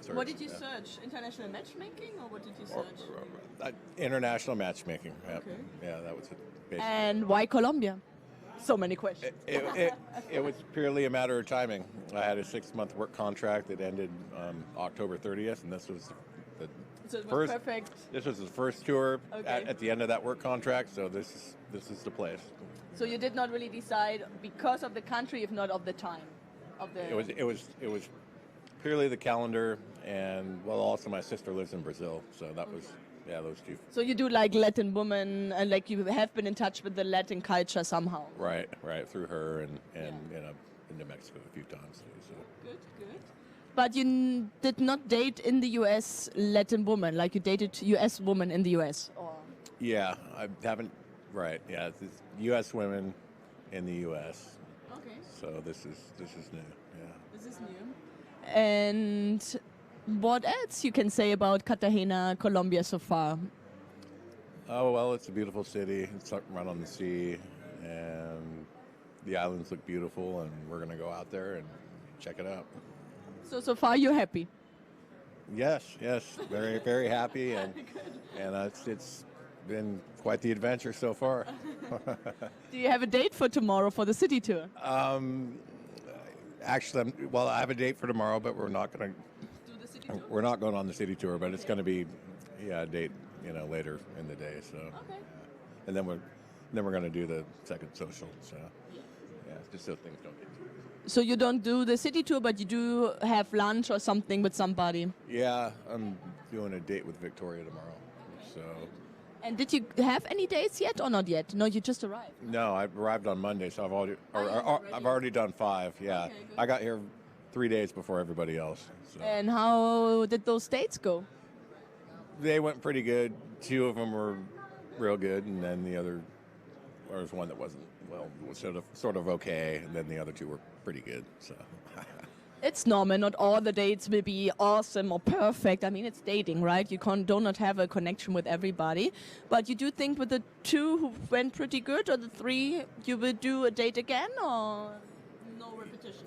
search. What did you yeah. search? International matchmaking or what did you Or- search? International matchmaking. Yeah, Okay. yeah, that was it. Basically. And why Colombia? So many questions. It was purely a matter of timing. I had a 6-month work contract that ended October 30th, and this was the So it was first. perfect. This was the first tour Okay. at the end of that work contract, so this is the place. So you did not really decide because of the country, if not of the time. It was purely the calendar, and well, also my sister lives in Brazil, so that was those two. So you do like Latin women, and like you have been in touch with the Latin culture somehow. Right, through her and been to Mexico a few times too. So. Good. But you did not date in the U.S. Latin woman, like you dated U.S. woman in the U.S. Or Yeah, I haven't. Right, yeah, it's U.S. women in the U.S. okay, So this is new. Yeah. this is new. And what else you can say about Cartagena, Colombia so far? Oh well, it's a beautiful city. It's right on the sea, and the islands look beautiful, and we're gonna go out there and check it out. So far you're happy. Yes, very happy, and it's been quite the adventure so far. Do you have a date for tomorrow for the city tour? Actually, I have a date for tomorrow, but we're not going to. Do the city tour? We're not going on the city tour, but it's going to be, a date, later in the day. So, Okay. and then we're going to do the second social. So, yeah, just so things don't get too. So you don't do the city tour, but you do have lunch or something with somebody. Yeah, I'm doing a date with Victoria tomorrow. So, And did you have any dates yet or not yet? No, you just arrived. no, I arrived on Monday, so already- I've already done 5. Yeah, Okay, good. I got here 3 days before everybody else. So. And how did those dates go? They went pretty good. 2 of them were real good, and then there was one that wasn't. Well, was sort of okay, and then the other 2 were pretty good. So, It's normal. Not all the dates will be awesome or perfect. I mean, it's dating, right? You do not have a connection with everybody. But you do think with the 2 who went pretty good, or the 3, you will do a date again, or no repetition?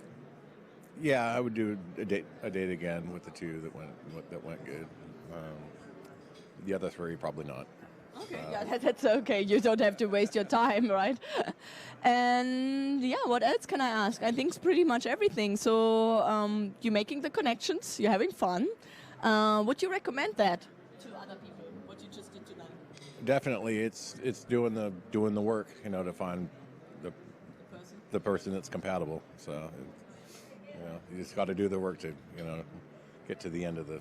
yeah, I would do a date again with the 2 that went good. The other 3 probably not. Okay, yeah, that's okay. You don't have to waste your time, right? And yeah, what else can I ask? I think it's pretty much everything. So you're making the connections, you're having fun. Would you recommend that to other people? What you just did tonight? Definitely, it's doing the work, to find the person that's compatible. So, you just got to do the work to, get to the end of the,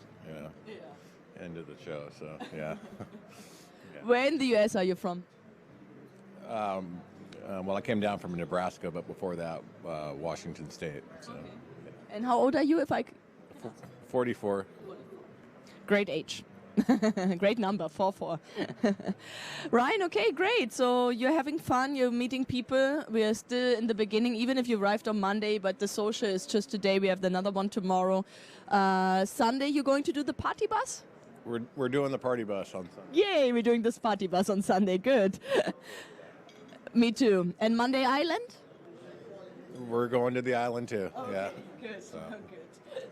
end of the show. So, yeah. Where in the US are you from? Well, I came down from Nebraska, but before that, Washington State. So, And how old are you, if I... 44. Great age. Great number, 44. Ryan, okay, great. So you're having fun, you're meeting people. We are still in the beginning, even if you arrived on Monday, but the social is just today. We have another one tomorrow. Sunday, you're going to do the party bus? We're doing the party bus on Sunday. Yay, we're doing this party bus on Sunday. Good. Me too. And Monday Island? We're going to the island too. Yeah. Good. So,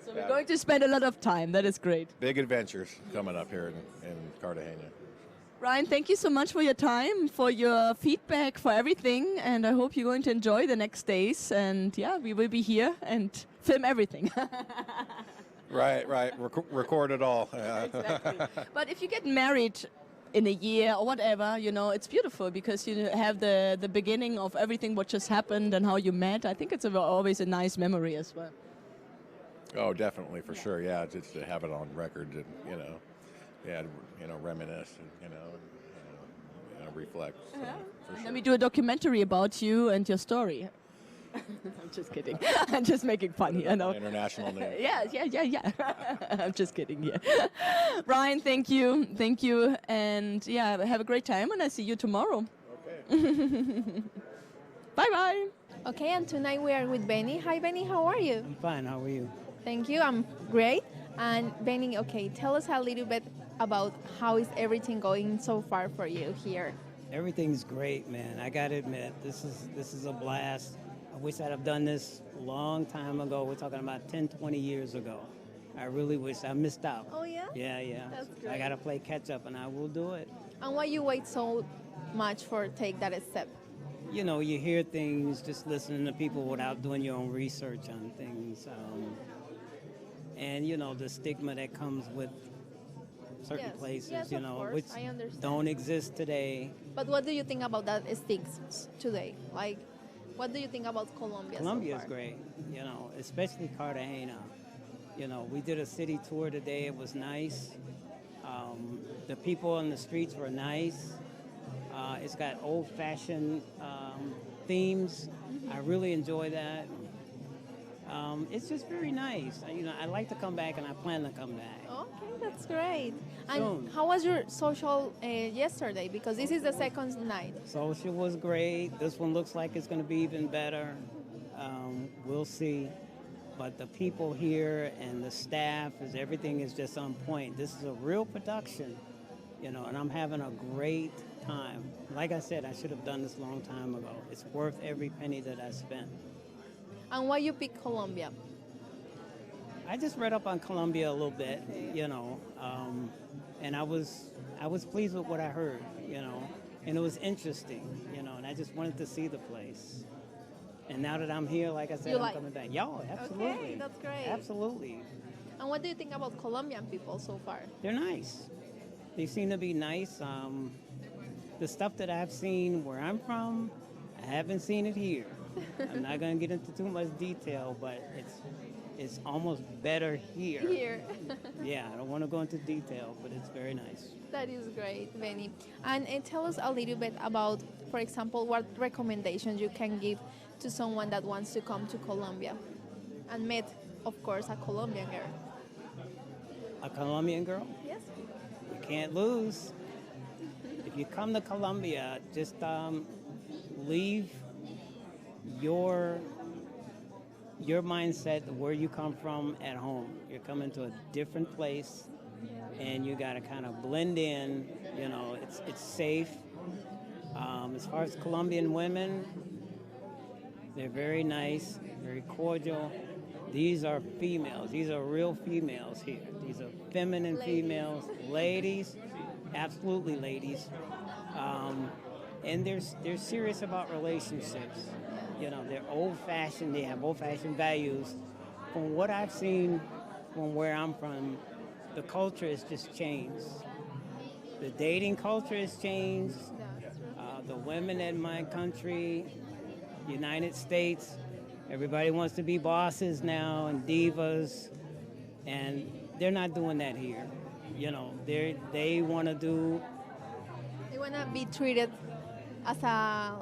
So we're going to spend a lot of time. That is great. big adventures coming up here in Cartagena. Ryan, thank you so much for your time, for your feedback, for everything, and I hope you're going to enjoy the next days. And yeah, we will be here and film everything. Right. Record it all. Yeah. Exactly. But if you get married in a year or whatever, it's beautiful because you have the beginning of everything what just happened and how you met. I think it's always a nice memory as well. Oh, definitely, for sure. Yeah, just to have it on record, and reminisce, and reflect. So, for sure. Let me do a documentary about you and your story. I'm just kidding. I'm just making fun here. No. International news. Yeah. I'm just kidding here. Ryan, thank you, and yeah, have a great time, and I see you tomorrow. Okay. Bye. Okay, and tonight we are with Benny. Hi, Benny. How are you? I'm fine. How are you? Thank you. I'm great. And Benny, okay, tell us a little bit about how is everything going so far for you here. Everything's great, man. I gotta admit, this is a blast. I wish I'd have done this a long time ago. We're talking about 10, 20 years ago. I really wish I missed out. Oh, yeah? Yeah. That's great. I gotta play catch up, and I will do it. And why you wait so much for take that step? You know, you hear things just listening to people without doing your own research on things. And, the stigma that comes with certain Yes. places, Yes, of course. which I understand. don't exist today. But what do you think about that sticks today? Like, what do you think about Colombia Colombia so is far? great, especially Cartagena. We did a city tour today. It was nice. The people on the streets were nice. It's got old-fashioned themes. I really enjoy that. It's just very nice. I like to come back, and I plan to come back. Okay, that's great. And Soon. how was your social yesterday? Because this is the second night. Social was great. This one looks like it's going to be even better. We'll see. But the people here and the staff, everything is just on point. This is a real production, and I'm having a great time. Like I said, I should have done this a long time ago. It's worth every penny that I spent. And why you pick Colombia? I just read up on Colombia a little bit, and I was pleased with what I heard, and it was interesting, and I just wanted to see the place. And now that I'm here, like I said, I'm coming back. Yo, absolutely. Okay, that's great. Absolutely. And what do you think about Colombian people so far? They're nice. They seem to be nice. The stuff that I've seen where I'm from, I haven't seen it here. I'm not going to get into too much detail, but it's almost better here. Here. Yeah, I don't want to go into detail, but it's very nice. That is great, Benny. And tell us a little bit about, for example, what recommendations you can give to someone that wants to come to Colombia and meet, of course, a Colombian girl. A Colombian girl? Yes. You can't lose. If you come to Colombia, just leave your mindset, where you come from, at home. You're coming to a different place, and you got to kind of blend in. It's safe. As far as Colombian women, they're very nice, very cordial. These are females. These are real females here. These are feminine females, ladies, absolutely ladies. And they're serious about relationships. They're old-fashioned. They have old-fashioned values. From what I've seen from where I'm from, the culture has just changed. The dating culture has changed. The women in my country, United States, everybody wants to be bosses now and divas, and they're not doing that here. They want to do. They want to be treated as a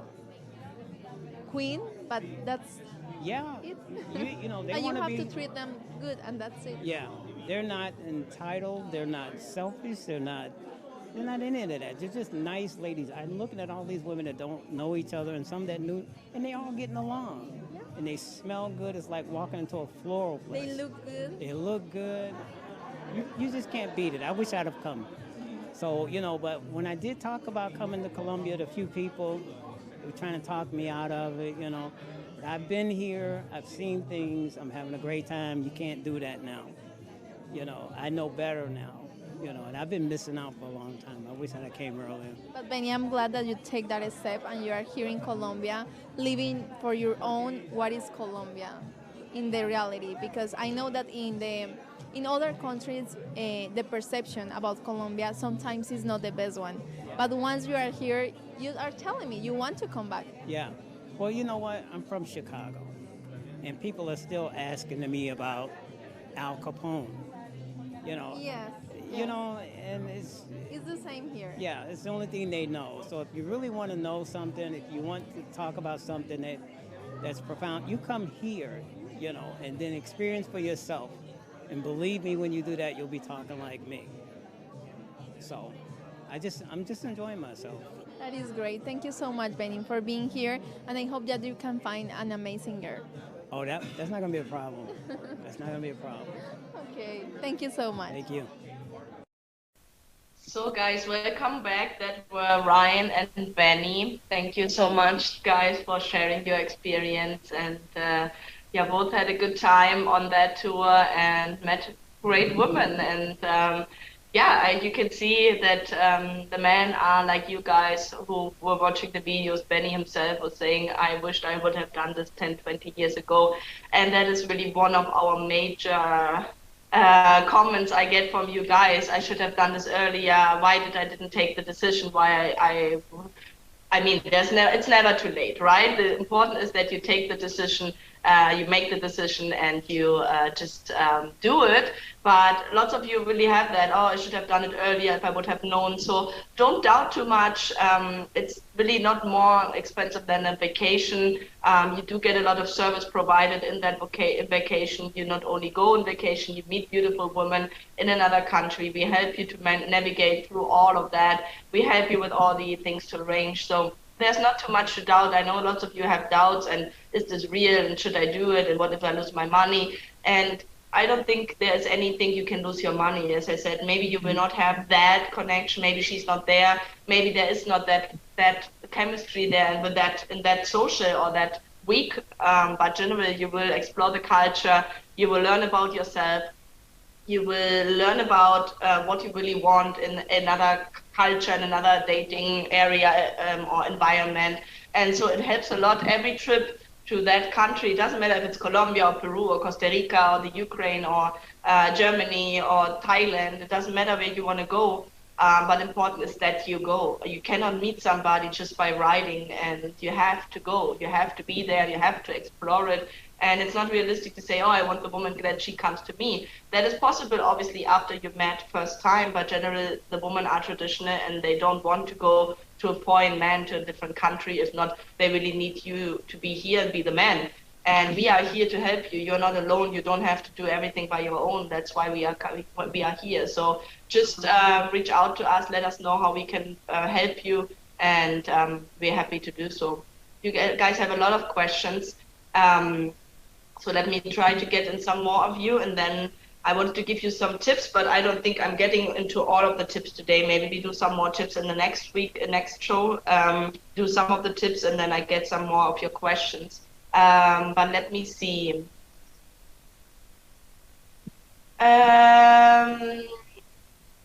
queen, but that's Yeah, it. they And you want to have be. to treat them good, and that's it. Yeah, they're not entitled. They're not selfish. They're not any of that. They're just nice ladies. I'm looking at all these women that don't know each other, and some that knew, and they all getting along. Yeah. And they smell good. It's like walking into a floral place. They look good. They look good. You just can't beat it. I wish I'd have come. So, but when I did talk about coming to Colombia to a few people, they were trying to talk me out of it, But I've been here. I've seen things. I'm having a great time. You can't do that now. I know better now. you know, and I've been missing out for a long time. I wish I came earlier. But Benny, I'm glad that you take that step and you are here in Colombia, living for your own what is Colombia in the reality. Because I know that in other countries, the perception about Colombia sometimes is not the best one. But once you are here, you are telling me you want to come back. Yeah. Well, you know what? I'm from Chicago, and people are still asking me about Al Capone. You know. Yes. You know, and it's the same here. Yeah, it's the only thing they know. So if you really want to know something, if you want to talk about something that's profound, you come here, you know, and then experience for yourself. And believe me, when you do that, you'll be talking like me. So I'm just enjoying myself. That is great. Thank you so much, Benny, for being here. And I hope that you can find an amazing girl. Oh, that's not going to be a problem. That's not going to be a problem. Okay. Thank you so much. Thank you. So guys, welcome back. That were Ryan and Benny. Thank you so much, guys, for sharing your experience. And yeah, both had a good time on that tour and met great women. And yeah, you can see that the men are like you guys who were watching the videos. Benny himself was saying, I wished I would have done this 10, 20 years ago. And that is really one of our major comments I get from you guys. I should have done this earlier. Why didn't take the decision? Why I mean, it's never too late, right? The important is that you take the decision, you make the decision, and you just do it. But lots of you really have that, oh, I should have done it earlier if I would have known. So don't doubt too much. It's really not more expensive than a vacation. You do get a lot of service provided in that vacation. You not only go on vacation, you meet beautiful women in another country. We help you to navigate through all of that. We help you with all the things to arrange. So there's not too much to doubt. I know lots of you have doubts, and is this real, and should I do it, and what if I lose my money? And I don't think there's anything you can lose your money. As I said, maybe you will not have that connection. Maybe she's not there. Maybe there is not that chemistry there, and with that in that social or that week. But generally, you will explore the culture. You will learn about yourself. You will learn about what you really want in another culture, in another dating area or environment. And so it helps a lot. Every trip to that country, it doesn't matter if it's Colombia or Peru or Costa Rica or the Ukraine or Germany or Thailand, it doesn't matter where you want to go, but important is that you go. You cannot meet somebody just by writing, and you have to go. You have to be there, you have to explore it. And it's not realistic to say, oh, I want the woman, that she comes to me. That is possible, obviously, after you've met first time, but generally the women are traditional and they don't want to go to a foreign man to a different country. If not, they really need you to be here and be the man. And we are here to help you. You're not alone. You don't have to do everything by your own. That's why we are here. So just reach out to us. Let us know how we can help you. And we're happy to do so. You guys have a lot of questions. So let me try to get in some more of you, and then I wanted to give you some tips, but I don't think I'm getting into all of the tips today. Maybe we do some more tips in the next week, next show, do some of the tips, and then I get some more of your questions. But let me see.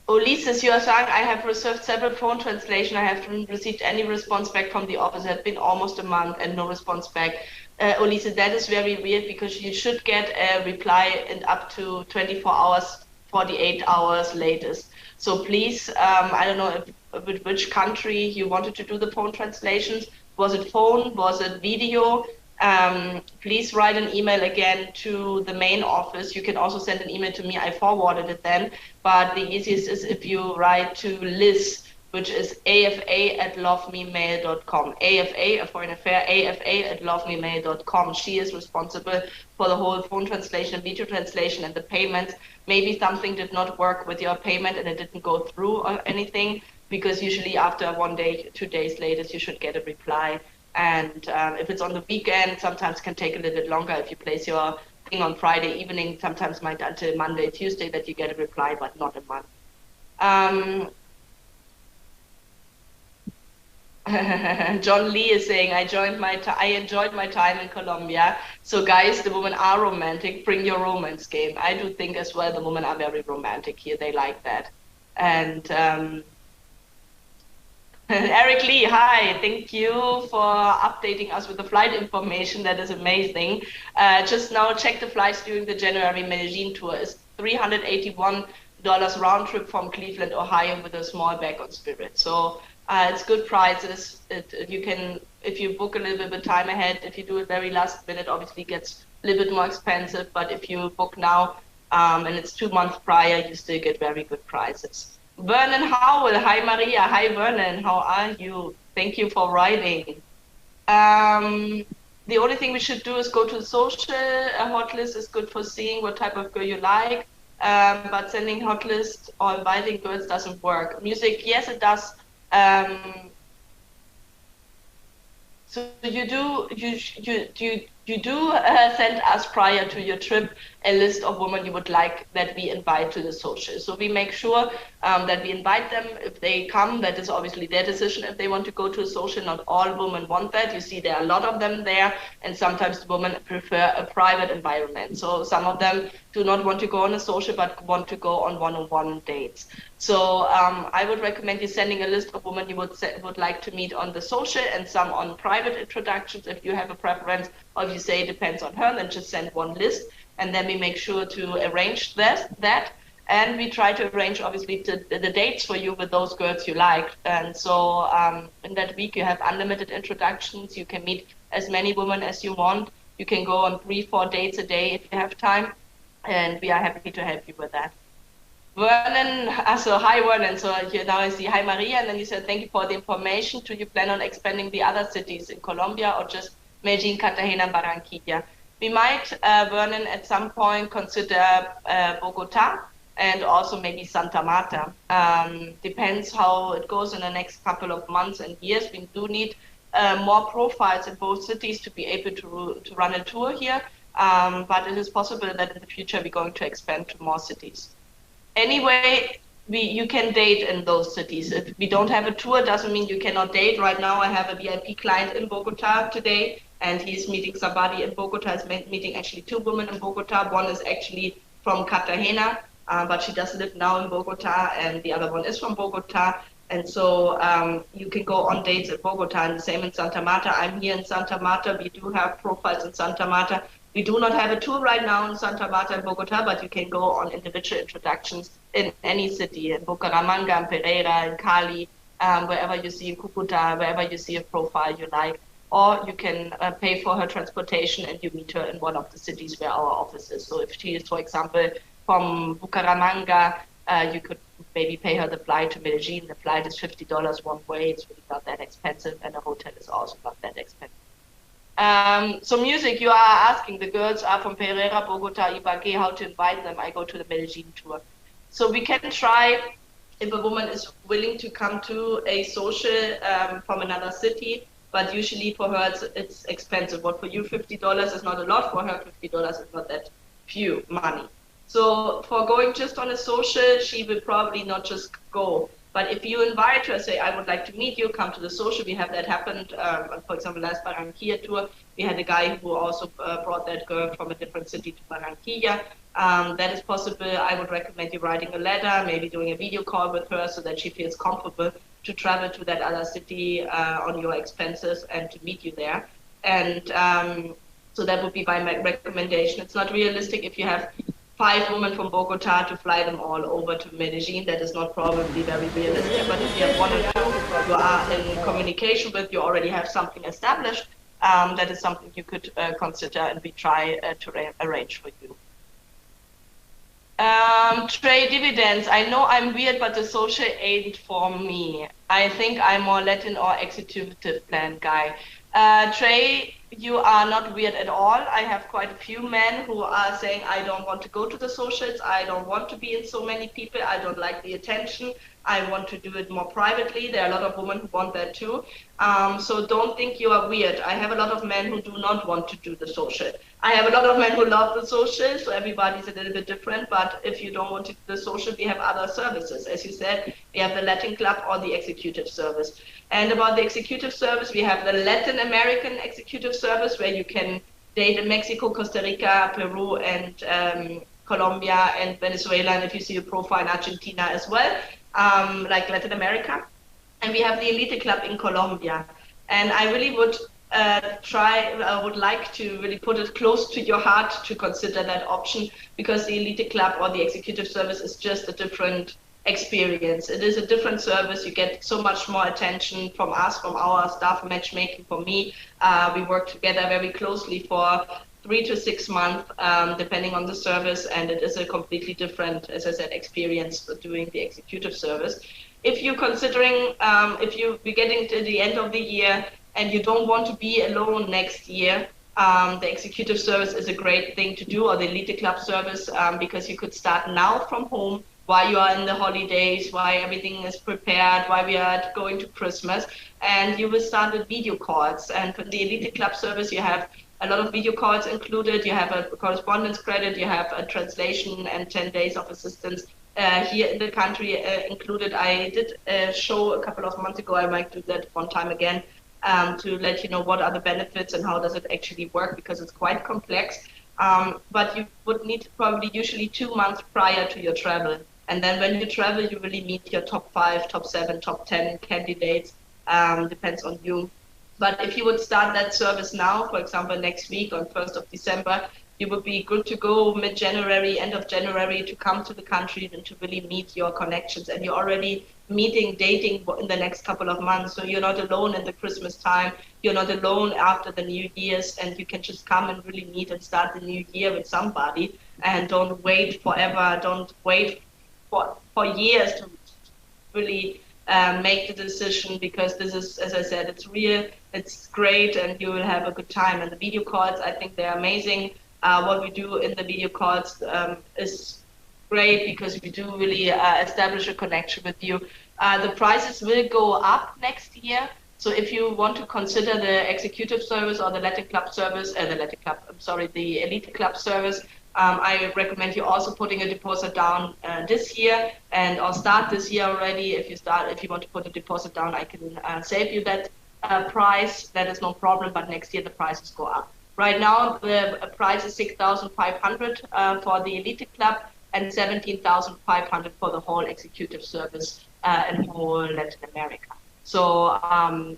Ulysses, you are saying, I have reserved several phone translation. I haven't received any response back from the office. It has been almost a month and no response back. Ulysses, that is very weird, because you should get a reply in up to 24 hours, 48 hours latest. So please, I don't know with which country you wanted to do the phone translations. Was it phone? Was it video? Please write an email again to the main office. You can also send an email to me. I forwarded it then. But the easiest is if you write to Liz, which is afa@lovememail.com. AFA, a Foreign Affair, afa@lovememail.com. She is responsible for the whole phone translation, video translation, and the payments. Maybe something did not work with your payment and it didn't go through or anything, because usually after 1 day, 2 days later, you should get a reply. And if it's on the weekend, sometimes can take a little bit longer. If you place your thing on Friday evening, sometimes might until Monday, Tuesday that you get a reply, but not a month. John Lee is saying, I enjoyed my time in Colombia. So guys, the women are romantic. Bring your romance game. I do think as well the women are very romantic here. They like that. And Eric Lee, hi. Thank you for updating us with the flight information. That is amazing. Just now check the flights during the January Medellin tour. It's $381 round trip from Cleveland, Ohio, with a small bag on Spirit. So it's good prices. You can, if you book a little bit time ahead, if you do it very last minute, obviously it gets a little bit more expensive. But if you book now and it's 2 months prior, you still get very good prices. Vernon Howell, hi Maria, hi Vernon, how are you? Thank you for writing. The only thing we should do is go to the social. A hot list is good for seeing what type of girl you like, but sending hot list or inviting girls doesn't work. Music, yes, it does. So you do send us prior to your trip a list of women you would like that we invite to the social. So we make sure that we invite them. If they come, that is obviously their decision if they want to go to a social. Not all women want that. You see there are a lot of them there, and sometimes the women prefer a private environment. So some of them do not want to go on a social but want to go on one-on-one dates. So I would recommend you sending a list of women you would like to meet on the social and some on private introductions if you have a preference, or if you say it depends on her, then just send one list, and then we make sure to arrange that. And we try to arrange, obviously, the dates for you with those girls you like. And so in that week, you have unlimited introductions. You can meet as many women as you want. You can go on 3-4 dates a day if you have time, and we are happy to help you with that. Vernon, so hi Vernon, so now I see hi Maria, and then you said thank you for the information. Do you plan on expanding the other cities in Colombia or just Medellin, Cartagena, and Barranquilla? We might, Vernon, at some point consider Bogota and also maybe Santa Marta. Depends how it goes in the next couple of months and years. We do need more profiles in both cities to be able to run a tour here, but it is possible that in the future we're going to expand to more cities. Anyway, you can date in those cities. If we don't have a tour, doesn't mean you cannot date. Right now, I have a VIP client in Bogota today, and he's meeting somebody in Bogota. He's meeting actually 2 women in Bogota. One is actually from Cartagena, but she does live now in Bogota, and the other one is from Bogota. And so you can go on dates in Bogota, and the same in Santa Marta. I'm here in Santa Marta. We do have profiles in Santa Marta. We do not have a tour right now in Santa Marta and Bogota, but you can go on individual introductions in any city, in Bucaramanga, in Pereira, in Cali, wherever you see Cucuta, wherever you see a profile you like. Or you can pay for her transportation and you meet her in one of the cities where our office is. So if she is, for example, from Bucaramanga, you could maybe pay her the flight to Medellin. The flight is $50 one way. It's really not that expensive, and the hotel is also not that expensive. So music, you are asking, the girls are from Pereira, Bogota, Ibagué, how to invite them. I go to the Medellin tour. So we can try, if a woman is willing to come to a social from another city, but usually for her it's expensive. What for you $50 is not a lot, for her $50 is not that few money. So for going just on a social, she will probably not just go. But if you invite her, say, I would like to meet you, come to the social, we have that happened. For example, last Barranquilla tour, we had a guy who also brought that girl from a different city to Barranquilla. That is possible. I would recommend you writing a letter, maybe doing a video call with her so that she feels comfortable to travel to that other city on your expenses and to meet you there. And so that would be my recommendation. It's not realistic if you have 5 women from Bogota to fly them all over to Medellin. That is not probably very realistic. But if you have 1 or 2 you are in communication with, you already have something established, that is something you could consider, and we try to arrange for you. Trade dividends. I know I'm weird, but the social ain't for me. I think I'm more Latin or executive plan guy. Trey, you are not weird at all. I have quite a few men who are saying, I don't want to go to the socials. I don't want to be in so many people. I don't like the attention. I want to do it more privately. There are a lot of women who want that too. So don't think you are weird. I have a lot of men who do not want to do the social. I have a lot of men who love the social, so everybody's a little bit different. But if you don't want to do the social, we have other services. As you said, we have the Latin Club or the executive service. And about the executive service, we have the Latin American executive service, where you can date in Mexico, Costa Rica, Peru, and Colombia and Venezuela. And if you see a profile in Argentina as well. like Latin America. And we have the Elite Club in Colombia. And I really would would like to really put it close to your heart to consider that option, because the Elite Club or the executive service is just a different experience. It is a different service. You get so much more attention from us, from our staff matchmaking. For me, we work together very closely for 3 to 6 months, depending on the service, and it is a completely different, as I said, experience for doing the executive service. If you're considering, if you're getting to the end of the year and you don't want to be alone next year, the executive service is a great thing to do, or the Elite Club service, because you could start now from home while you are in the holidays, while everything is prepared, while we are going to Christmas, and you will start with video calls. And for the Elite Club service, you have a lot of video calls included. You have a correspondence credit, you have a translation, and 10 days of assistance here in the country included. I did a show a couple of months ago. I might do that one time again, to let you know what are the benefits and how does it actually work, because it's quite complex. But you would need probably usually 2 months prior to your travel. And then when you travel, you really meet your top 5, top 7, top 10 candidates. Depends on you. But if you would start that service now, for example, next week on 1st of December, you would be good to go mid-January, end of January, to come to the country and to really meet your connections. And you're already meeting, dating in the next couple of months. So you're not alone in the Christmas time. You're not alone after the New Year's, and you can just come and really meet and start the new year with somebody, and don't wait forever. Don't wait for years to really make the decision, because this is, as I said, it's real, it's great, and you will have a good time. And the video calls, I think they're amazing. What we do in the video calls is great, because we do really establish a connection with you. The prices will go up next year. So if you want to consider the executive service or the Latin Club service, the Elite Club service, I recommend you also putting a deposit down this year, and I'll start this year already. If you want to put a deposit down, I can save you that price. That is no problem, but next year the prices go up. Right now, the price is 6,500 for the Elite Club and 17,500 for the whole executive service in whole Latin America. So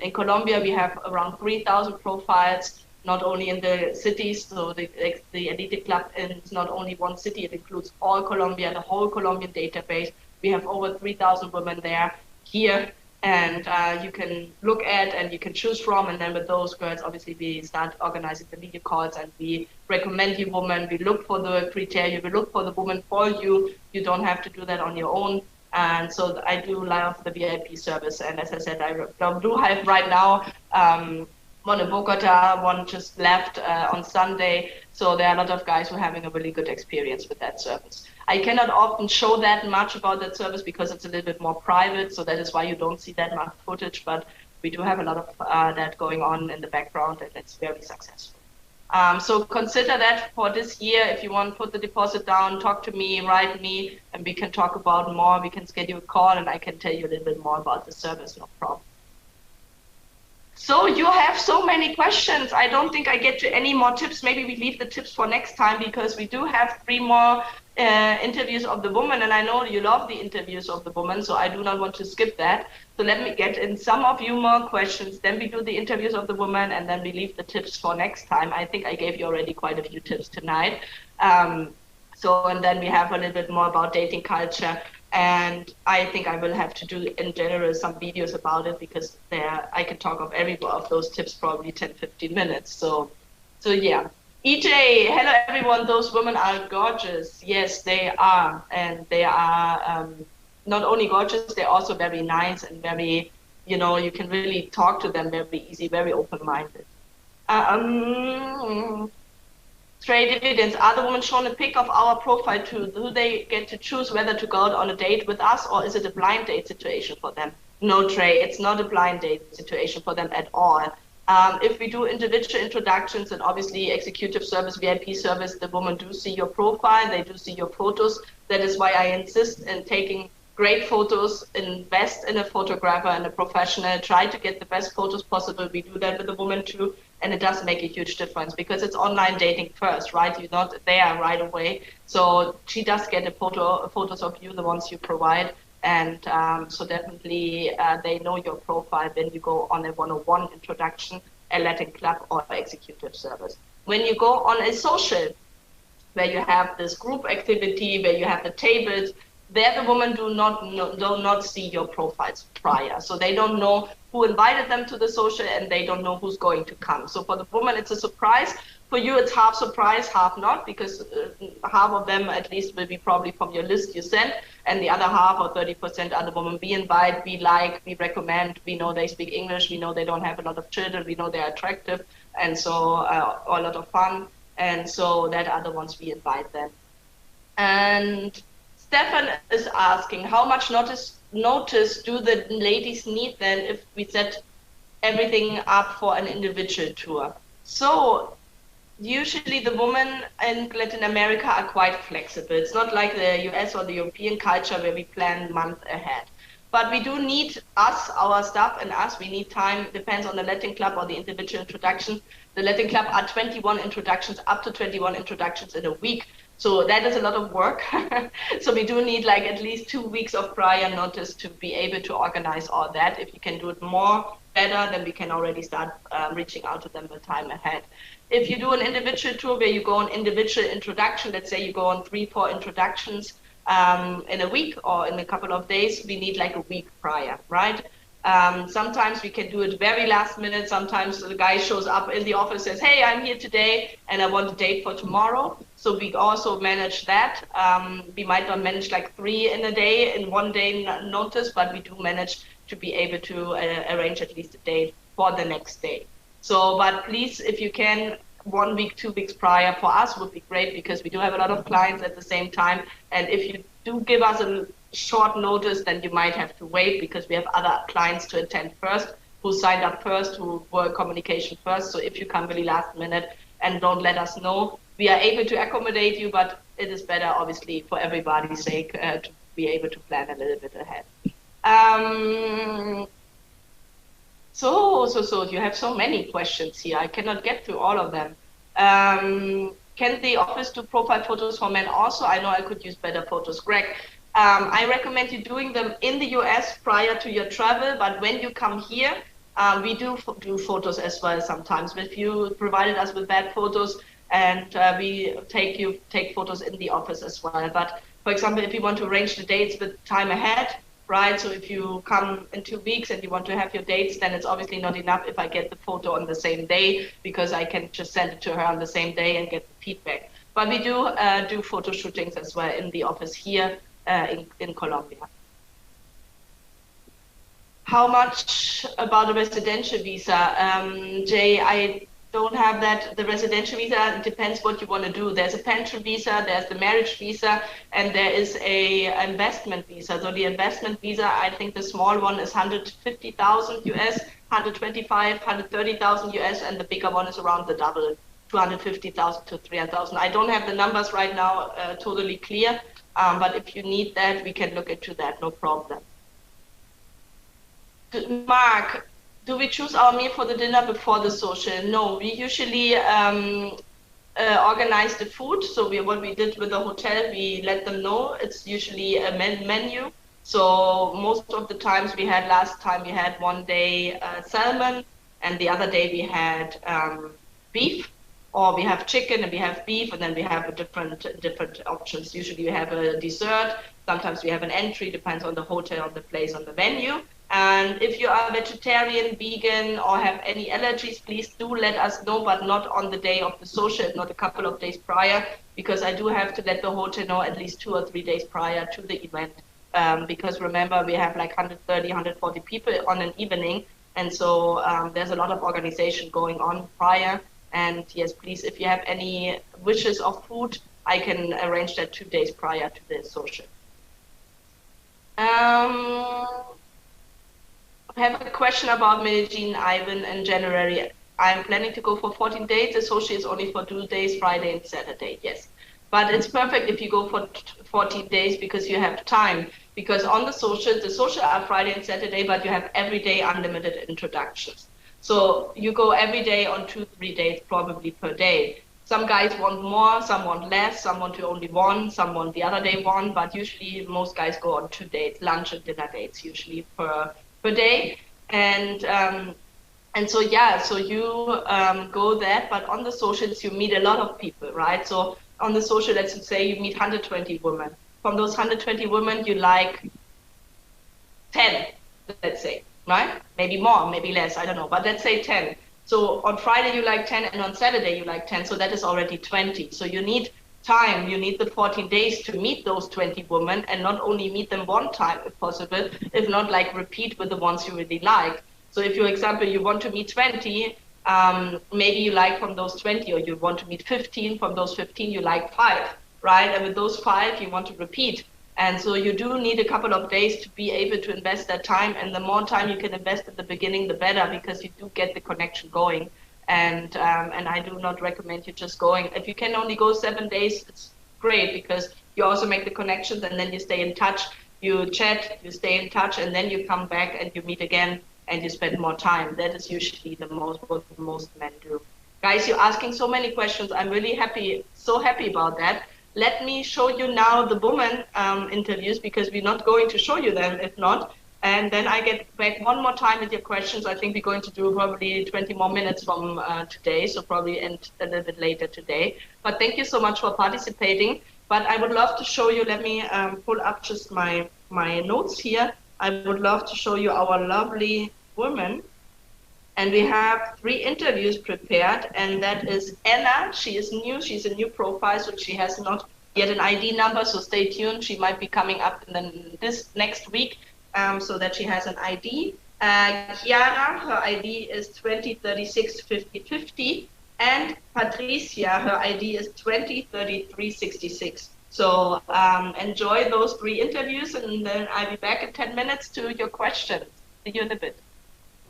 in Colombia, we have around 3,000 profiles, not only in the cities. So the Elite Club is not only one city, it includes all Colombia, the whole Colombian database. We have over 3,000 women there here, and you can look at and you can choose from. And then with those girls, obviously, we start organizing the video calls, and we recommend you women. We look for the criteria, we look for the woman for you. You don't have to do that on your own. And so I do love the VIP service. And as I said, I do have right now one in Bogota, one just left on Sunday. So there are a lot of guys who are having a really good experience with that service. I cannot often show that much about that service because it's a little bit more private. So that is why you don't see that much footage. But we do have a lot of that going on in the background, and it's very successful. So consider that for this year. If you want to put the deposit down, talk to me, write me, and we can talk about more. We can schedule a call, and I can tell you a little bit more about the service, no problem. So you have so many questions. I don't think I get to any more tips. Maybe we leave the tips for next time, because we do have 3 more interviews of the woman, and I know you love the interviews of the woman, so I do not want to skip that. So let me get in some of you more questions, then we do the interviews of the woman, and then we leave the tips for next time. I think I gave you already quite a few tips tonight. And then we have a little bit more about dating culture, and I think I will have to do in general some videos about it, because I can talk of every one of those tips probably 10-15 minutes. So yeah. EJ, hello everyone. Those women are gorgeous. Yes, they are, and they are not only gorgeous, they're also very nice and very, you can really talk to them very easy, very open-minded. Trade dividends. Are the women shown a pic of our profile too? Do they get to choose whether to go out on a date with us, or is it a blind date situation for them? No, Trey, it's not a blind date situation for them at all. If we do individual introductions, and obviously executive service, VIP service, the women do see your profile, they do see your photos. That is why I insist in taking great photos, invest in a photographer and a professional, try to get the best photos possible. We do that with the woman too, and it does make a huge difference, because it's online dating first, right? You're not there right away. So she does get photos of you, the ones you provide, And so definitely they know your profile when you go on a one-on-one introduction, a Latin club or executive service. When you go on a social, where you have this group activity, where you have the tables, there the women do not see your profiles prior. So they don't know who invited them to the social, and they don't know who's going to come. So for the woman, it's a surprise. For you, it's half surprise, half not, because half of them at least will be probably from your list you sent, and the other half, or 30%, are the women we invite, we like, we recommend, we know they speak English, we know they don't have a lot of children, we know they're attractive, and so a lot of fun. And so that are the ones we invite them. And Stefan is asking, how much notice do the ladies need then if we set everything up for an individual tour? So usually the women in Latin America are quite flexible. It's not like the US or the European culture where we plan months ahead. But we do need our staff and us, we need time, depends on the Latin club or the individual introduction. The Latin club are 21 introductions, up to 21 introductions in a week. So that is a lot of work. So we do need like at least 2 weeks of prior notice to be able to organize all that. If you can do it more, better, then we can already start reaching out to them a time ahead. If you do an individual tour where you go on individual introduction, let's say you go on 3-4 introductions in a week or in a couple of days, we need like a week prior, right? Sometimes we can do it very last minute. Sometimes the guy shows up in the office, says, hey, I'm here today and I want a date for tomorrow. So we also manage that. We might not manage like 3 in a day, in 1 day notice, but we do manage to be able to arrange at least a date for the next day. So, but please, if you can, 1 week, 2 weeks prior for us would be great, because we do have a lot of clients at the same time. And if you do give us a short notice, then you might have to wait, because we have other clients to attend first, who signed up first, who were communication first. So if you come really last minute and don't let us know, we are able to accommodate you, but it is better, obviously, for everybody's sake, to be able to plan a little bit ahead. So you have so many questions here. I cannot get through all of them. Can the office do profile photos for men also? I know I could use better photos. Greg, I recommend you doing them in the US prior to your travel, but when you come here, we do photos as well sometimes. If you provided us with bad photos, and we take photos in the office as well. But for example, if you want to arrange the dates with time ahead, right? So if you come in 2 weeks and you want to have your dates, then it's obviously not enough if I get the photo on the same day, because I can just send it to her on the same day and get the feedback. But we do photo shootings as well in the office here in Colombia. How much about a residential visa? Jay, I don't have that. The residential visa, it depends what you want to do. There's a pension visa, there's the marriage visa, and there is a investment visa. So the investment visa, I think the small one is 150,000 US, 125, 130,000 US, and the bigger one is around the double, 250,000 to 300,000. I don't have the numbers right now totally clear, but if you need that, we can look into that, no problem. Mark, do we choose our meal for the dinner before the social? No, we usually organize the food. So what we did with the hotel, we let them know. It's usually a menu. So most of the times last time we had 1 day salmon, and the other day we had beef, or we have chicken and we have beef, and then we have different options. Usually we have a dessert. Sometimes we have an entry, depends on the hotel, on the place, on the menu. And if you are vegetarian, vegan, or have any allergies, please do let us know, but not on the day of the social, not a couple of days prior, because I do have to let the hotel know at least 2 or 3 days prior to the event. Because remember, we have like 130, 140 people on an evening, and so there's a lot of organization going on prior. And yes, please, if you have any wishes of food, I can arrange that 2 days prior to the social. I have a question about Medellin, Ivan, in January. I'm planning to go for 14 days. The social is only for 2 days, Friday and Saturday, yes. But it's perfect if you go for 14 days, because you have time. Because on the social are Friday and Saturday, but you have every day unlimited introductions. So you go every day on 2-3 days, probably per day. Some guys want more, some want less, some want to only one, some want the other day one, but usually most guys go on 2 dates, lunch and dinner dates usually per day. And so yeah, so you go there, but on the socials you meet a lot of people, right? So on the social, let's say you meet 120 women. From those 120 women, you like 10, let's say, right? Maybe more, maybe less, I don't know, but let's say 10. So on Friday you like 10 and on Saturday you like 10, so that is already 20. So you need time, you need the 14 days to meet those 20 women, and not only meet them one time if possible, if not like repeat with the ones you really like. So if, for example, you want to meet 20, maybe you like from those 20, or you want to meet 15, from those 15 you like 5, right? And with those 5 you want to repeat. And so you do need a couple of days to be able to invest that time, and the more time you can invest at the beginning, the better, because you do get the connection going. And I do not recommend you just going. If you can only go 7 days, it's great, because you also make the connections, and then you stay in touch, you chat, you stay in touch, and then you come back and you meet again and you spend more time. That is usually what most men do. Guys, you're asking so many questions. I'm really happy, so happy about that. Let me show you now the woman interviews, because we're not going to show you them if not. And then I get back one more time with your questions. I think we're going to do probably 20 more minutes from today, so probably end a little bit later today. But thank you so much for participating. But I would love to show you, let me pull up just my notes here. I would love to show you our lovely woman. And we have 3 interviews prepared, and that is Anna. She is new, she's a new profile, so she has not yet an ID number, so stay tuned. She might be coming up in this next week, so that she has an ID. Chiara, her ID is 20365050, and Patricia, her ID is 203366. So enjoy those 3 interviews, and then I'll be back in 10 minutes to your questions. See you in a bit.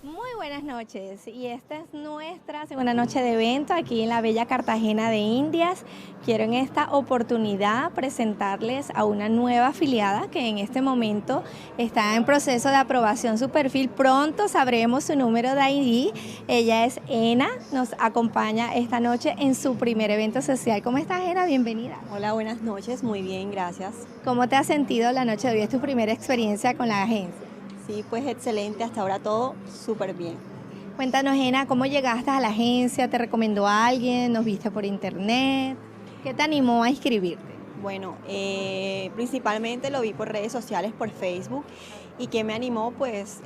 Muy buenas noches, y esta es nuestra segunda noche de evento aquí en la bella Cartagena de Indias. Quiero en esta oportunidad presentarles a una nueva afiliada que en este momento está en proceso de aprobación su perfil. Pronto sabremos su número de ID. Ella es Ena, nos acompaña esta noche en su primer evento social. ¿Cómo estás, Ena? Bienvenida. Hola, buenas noches, muy bien, gracias. ¿Cómo te has sentido la noche de hoy? ¿Es tu primera experiencia con la agencia? Sí, pues excelente, hasta ahora todo súper bien. Cuéntanos, Ena, ¿cómo llegaste a la agencia? ¿Te recomendó a alguien? ¿Nos viste por internet? ¿Qué te animó a inscribirte? Bueno, principalmente lo vi por redes sociales, por Facebook, y que me animó, pues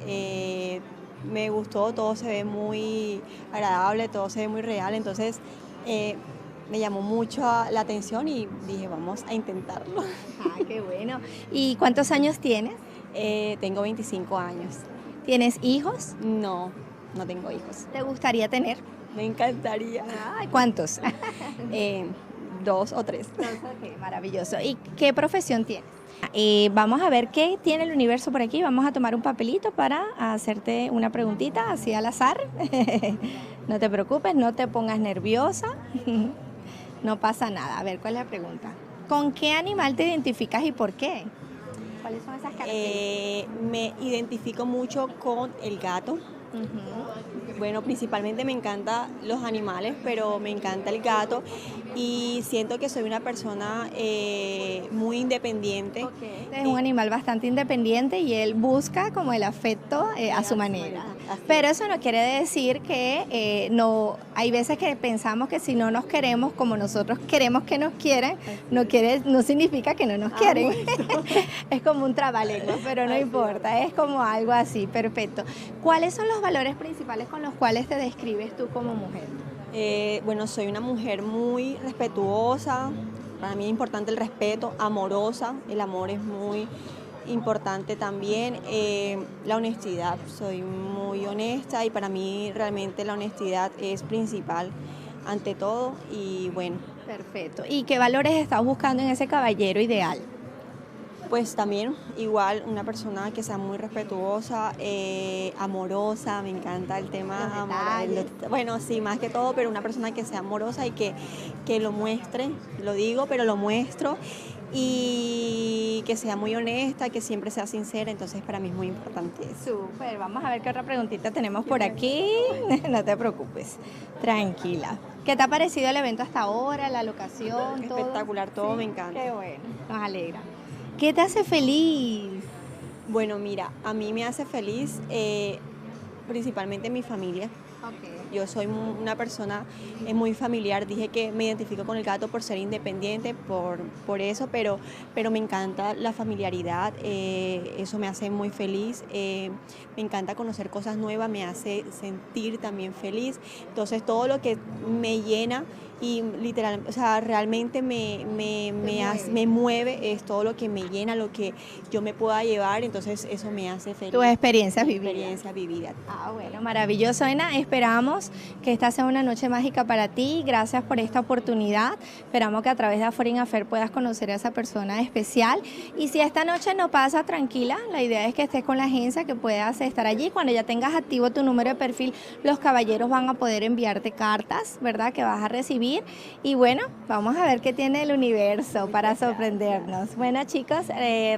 me gustó, todo se ve muy agradable, todo se ve muy real, entonces me llamó mucho la atención y dije, vamos a intentarlo. Ah, qué bueno. ¿Y cuántos años tienes? Tengo 25 años. ¿Tienes hijos? No, no tengo hijos. ¿Te gustaría tener? Me encantaría. Ay, ¿cuántos? 2 o 3. Okay, maravilloso. ¿Y qué profesión tienes? Vamos a ver qué tiene el universo por aquí. Vamos a tomar un papelito para hacerte una preguntita así al azar. No te preocupes, no te pongas nerviosa. No pasa nada. A ver, ¿cuál es la pregunta? ¿Con qué animal te identificas y por qué? ¿Cuáles son esas características? Me identifico mucho con el gato. Bueno, principalmente me encantan los animales, pero me encanta el gato y siento que soy una persona muy independiente. Okay. Es un animal bastante independiente y él busca como el afecto a su manera. Pero eso no quiere decir que no. Hay veces que pensamos que si no nos queremos como nosotros queremos que nos quieran, no significa que no nos quieren. Bueno. Es como un trabalenguas, pero no importa, es como algo así, perfecto. ¿Cuáles son los valores principales con los cuales te describes tú como mujer? Bueno, soy una mujer muy respetuosa, para mí es importante el respeto, amorosa, el amor es muy importante también, la honestidad, soy muy honesta y para mí realmente la honestidad es principal ante todo y bueno. Perfecto. ¿Y qué valores estás buscando en ese caballero ideal? Pues también igual una persona que sea muy respetuosa, amorosa, me encanta el tema amoroso. Bueno, sí, más que todo, pero una persona que sea amorosa y que lo muestre, lo digo, pero lo muestro, y que sea muy honesta, que siempre sea sincera, entonces para mí es muy importante eso. Súper, vamos a ver qué otra preguntita tenemos por aquí. No te preocupes, tranquila. ¿Qué te ha parecido el evento hasta ahora, la locación, todo? Espectacular, todo me encanta. Qué bueno, nos alegra. ¿Qué te hace feliz? Bueno, mira, a mí me hace feliz principalmente mi familia. Okay. Yo soy una persona muy familiar, dije que me identifico con el gato por ser independiente, por eso, pero me encanta la familiaridad, eso me hace muy feliz, me encanta conocer cosas nuevas, me hace sentir también feliz, entonces todo lo que me llena y literal, o sea, realmente me mueve, es todo lo que me llena, lo que yo me pueda llevar, entonces eso me hace feliz. Tu experiencia vivida. Experiencia vivida. Ah, bueno, maravilloso, Ena. Esperamos que esta sea una noche mágica para ti. Gracias por esta oportunidad. Esperamos que a través de Foreign Affair puedas conocer a esa persona especial. Y si esta noche no pasa, tranquila, la idea es que estés con la agencia, que puedas estar allí. Cuando ya tengas activo tu número de perfil, los caballeros van a poder enviarte cartas, ¿verdad?, que vas a recibir. Y bueno, vamos a ver qué tiene el universo para sorprendernos. Bueno, chicos,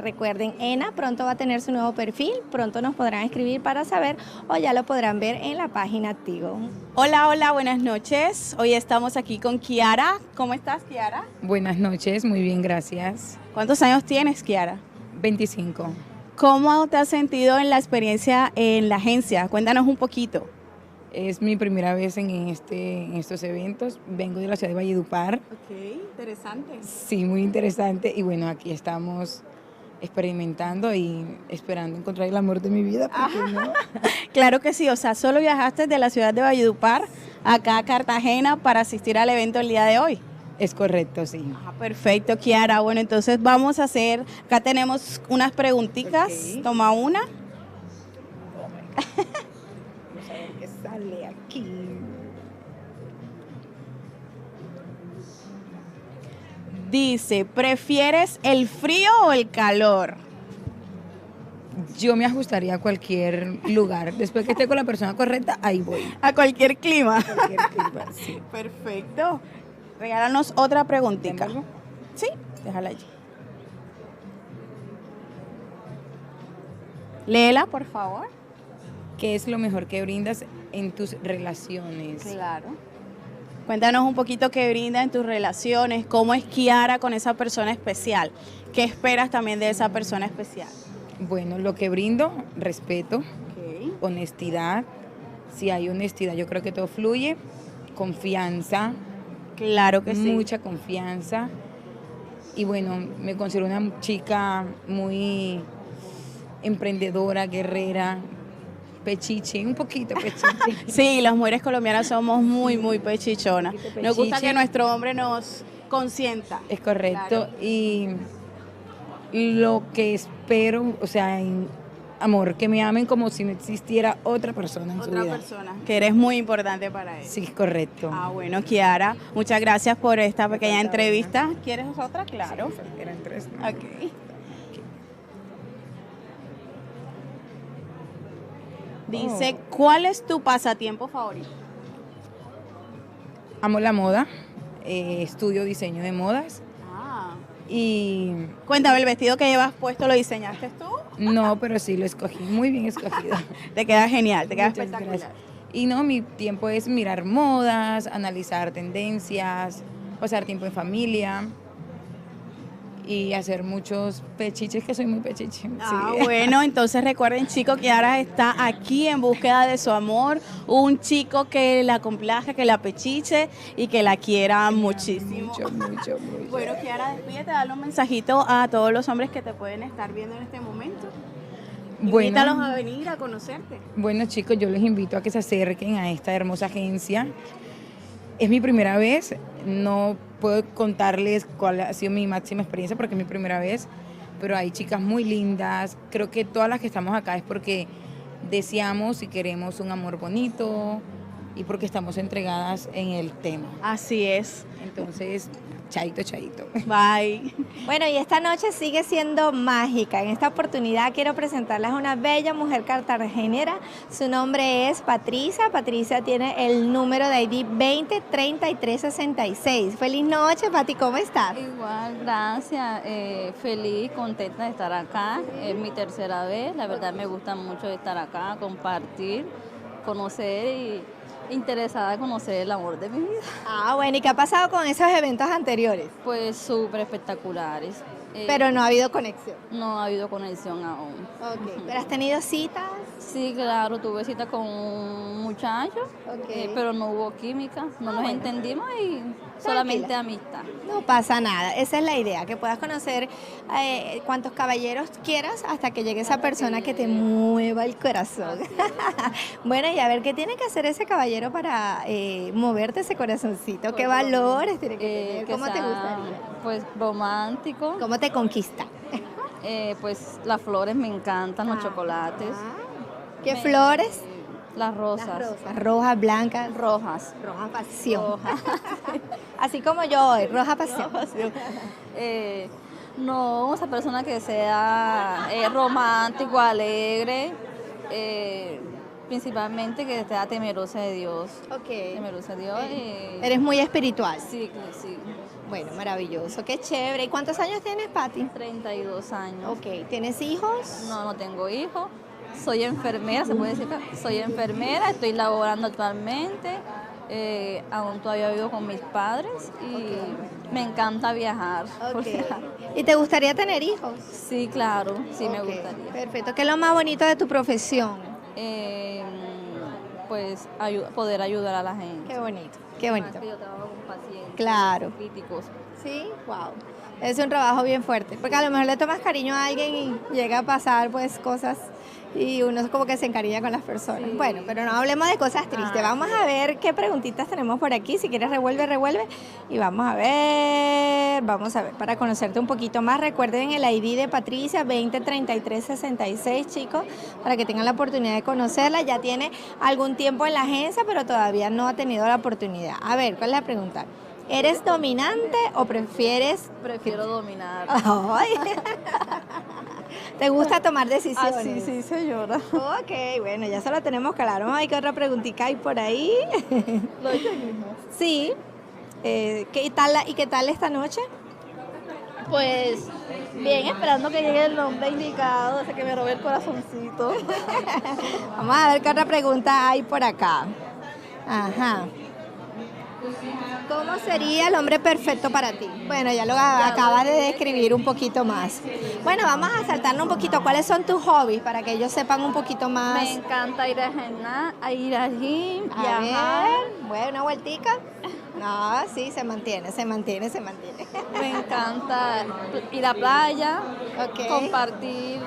recuerden, Ena pronto va a tener su nuevo perfil, pronto nos podrán escribir para saber o ya lo podrán ver en la página activo. Hola, hola, buenas noches. Hoy estamos aquí con Kiara. ¿Cómo estás, Kiara? Buenas noches, muy bien, gracias. ¿Cuántos años tienes, Kiara? 25. ¿Cómo te has sentido en la experiencia en la agencia? Cuéntanos un poquito. Es mi primera vez en estos eventos. Vengo de la ciudad de Valledupar. Ok, interesante. Sí, muy interesante. Y bueno, aquí estamos experimentando y esperando encontrar el amor de mi vida. ¿Por qué no? Claro que sí, o sea, solo viajaste de la ciudad de Valledupar acá a Cartagena para asistir al evento el día de hoy. Es correcto, sí. Perfecto, Kiara. Bueno, entonces vamos a hacer, acá tenemos unas preguntitas. Okay. Toma una. Vamos a ver qué sale aquí. Dice, ¿prefieres el frío o el calor? Yo me ajustaría a cualquier lugar. Después que esté con la persona correcta, ahí voy. A cualquier clima. A cualquier clima, sí. Perfecto. Regálanos otra preguntita. Sí, déjala allí. Léela, por favor. ¿Qué es lo mejor que brindas en tus relaciones? Claro. Cuéntanos un poquito qué brinda en tus relaciones, cómo es Kiara con esa persona especial. ¿Qué esperas también de esa persona especial? Bueno, lo que brindo, respeto, honestidad. Si hay honestidad, yo creo que todo fluye. Confianza. Claro que sí. Mucha confianza. Y bueno, me considero una chica muy emprendedora, guerrera, pechiche, un poquito pechiche. Sí, las mujeres colombianas somos muy, muy pechichonas. Nos gusta que nuestro hombre nos consienta. Es correcto. Claro. Y lo que espero, o sea, amor, que me amen como si no existiera otra persona en su vida. Otra persona, que eres muy importante para él. Sí, correcto. Ah, bueno, Kiara, muchas gracias por esta pequeña entrevista. ¿Quieres otra? Claro. Sí, eran 3. ¿no? Ok. Dice, ¿cuál es tu pasatiempo favorito? Amo la moda, estudio diseño de modas y... Cuéntame, ¿el vestido que llevas puesto lo diseñaste tú? No, pero sí lo escogí, muy bien escogido. Te queda genial, te queda Muchas espectacular. gracias. Y no, mi tiempo es mirar modas, analizar tendencias, pasar tiempo en familia y hacer muchos pechiches, que soy muy pechiche. Ah, sí. bueno, entonces recuerden, chicos, que Kiara está aquí en búsqueda de su amor, un chico que la complaja, que la pechiche y que la quiera muchísimo. Mucho. Bueno, Kiara, despídete, dale un mensajito a todos los hombres que te pueden estar viendo en este momento. Invítalos a venir a conocerte. Bueno, chicos, yo les invito a que se acerquen a esta hermosa agencia. Es mi primera vez, no puedo contarles cuál ha sido mi máxima experiencia porque es mi primera vez, pero hay chicas muy lindas. Creo que todas las que estamos acá es porque deseamos y queremos un amor bonito y porque estamos entregadas en el tema. Así es. Entonces, chaito. Bye. Bueno, y esta noche sigue siendo mágica. En esta oportunidad quiero presentarles a una bella mujer cartagenera. Su nombre es Patricia. Patricia tiene el número de ID 203366. Feliz noche, Pati, ¿cómo estás? Igual, gracias. Feliz, contenta de estar acá. Es mi tercera vez. La verdad me gusta mucho estar acá, compartir, conocer y interesada en conocer el amor de mi vida. Ah, bueno, ¿y qué ha pasado con esos eventos anteriores? Pues súper espectaculares. Pero no ha habido conexión. No ha habido conexión aún. Ok, ¿pero has tenido citas? Sí, claro, tuve cita con un muchacho, pero no hubo química, no nos entendimos y solamente amistad. No pasa nada, esa es la idea, que puedas conocer cuantos caballeros quieras hasta que llegue esa persona que te mueva el corazón. Bueno, y a ver, ¿qué tiene que hacer ese caballero para moverte ese corazoncito? ¿Qué valores tiene que tener? ¿Cómo te gustaría? Pues romántico. ¿Cómo te conquista? Pues las flores me encantan, los chocolates. ¿Qué flores? Las rosas. Las rosas. Rojas, blancas. Rojas. Roja pasión. Así como yo hoy, roja pasión. No, esa persona que sea romántico, alegre, principalmente que sea temerosa de Dios. Ok. Temerosa de Dios. Eres muy espiritual. Sí, sí. Bueno, maravilloso, qué chévere. ¿Y cuántos años tienes, Pati? 32 años. Ok, ¿tienes hijos? No, no tengo hijos. Soy enfermera, se puede decir que soy enfermera, estoy laborando actualmente. Aún todavía vivo con mis padres y me encanta viajar. Okay. ¿Y te gustaría tener hijos? Sí, claro, sí me gustaría. Perfecto. ¿Qué es lo más bonito de tu profesión? Pues poder ayudar a la gente. Qué bonito, qué bonito. Yo trabajo con pacientes, claro. críticos. Sí, wow. Es un trabajo bien fuerte, porque a lo mejor le tomas cariño a alguien y llega a pasar pues cosas y uno es como que se encariña con las personas. Sí. Bueno, pero no hablemos de cosas tristes. Vamos a ver qué preguntitas tenemos por aquí. Si quieres revuelve. Y vamos a ver, para conocerte un poquito más. Recuerden el ID de Patricia, 203366, chicos, para que tengan la oportunidad de conocerla. Ya tiene algún tiempo en la agencia, pero todavía no ha tenido la oportunidad. A ver, ¿cuál es la pregunta? ¿Eres dominante o prefieres? Prefiero dominar. Ay. ¿Te gusta tomar decisiones? Ah, sí, señora. Ok, bueno, ya se lo tenemos claro. Vamos a ver qué otra preguntita hay por ahí. ¿Lo hice mismo? Sí. ¿Qué tal esta noche? Pues bien, esperando que llegue el nombre indicado, ese que me robé el corazoncito. Vamos a ver qué otra pregunta hay por acá. Ajá. ¿Cómo sería el hombre perfecto para ti? Bueno, ya lo acabas de describir un poquito más. Bueno, vamos a saltarnos un poquito. ¿Cuáles son tus hobbies para que ellos sepan un poquito más? Me encanta ir al gym, a ver, bueno, una vueltica. No, sí, se mantiene. Me encanta ir a la playa, compartir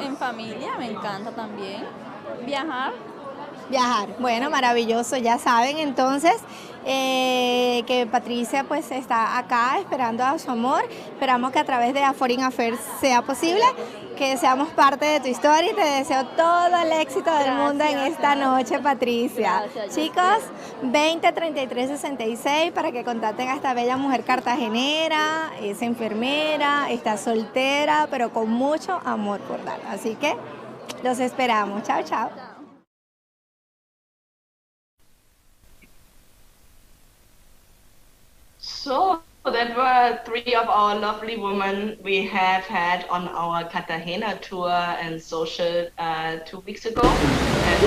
en familia, me encanta también. Viajar, bueno, maravilloso, ya saben entonces que Patricia pues está acá esperando a su amor. Esperamos que a través de Foreign Affair sea posible, que seamos parte de tu historia y te deseo todo el éxito del mundo en esta noche, Patricia. Gracias, chicos, 203366 para que contacten a esta bella mujer cartagenera, es enfermera, está soltera, pero con mucho amor por dar. Así que los esperamos. Chao, chao. So that were three of our lovely women we have had on our Cartagena tour and social 2 weeks ago. And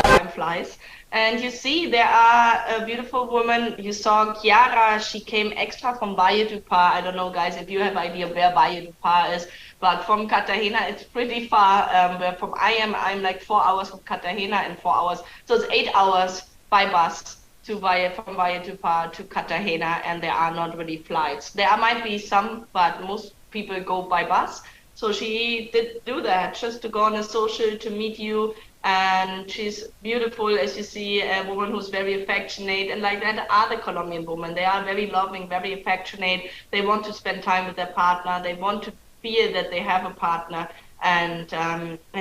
time flies. And you see, there are a beautiful woman. You saw Chiara. She came extra from Valledupar. I don't know, guys, if you have idea where Valledupar is, but from Cartagena, it's pretty far. Where from I'm like 4 hours from Cartagena and 4 hours. So it's 8 hours by bus from Valledupar to Cartagena, and there are not really flights. There might be some, but most people go by bus. So she did do that just to go on a social, to meet you. And she's beautiful, as you see, a woman who's very affectionate, and like that are the Colombian women. They are very loving, very affectionate. They want to spend time with their partner. They want to feel that they have a partner. And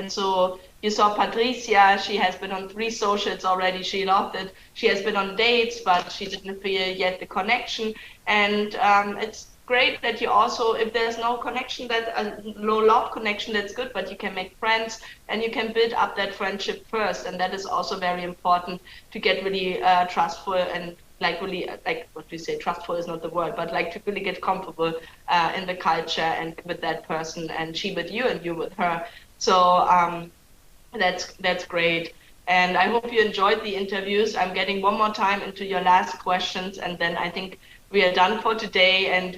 so you saw Patricia. She has been on 3 socials already. She loved it. She has been on dates, but she didn't feel yet the connection. And it's great that you also, if there's no connection, that a low love connection, that's good, but you can make friends and you can build up that friendship first. And that is also very important to get really trustful and really, like what we say, trustful is not the word, but like to really get comfortable in the culture and with that person, and she with you and you with her. So that's great. And I hope you enjoyed the interviews. I'm getting one more time into your last questions, and then I think we are done for today, and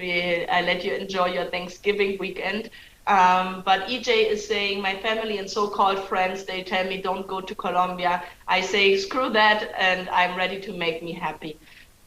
I let you enjoy your Thanksgiving weekend. But EJ is saying, my family and so-called friends, they tell me don't go to Colombia. I say, screw that, and I'm ready to make me happy.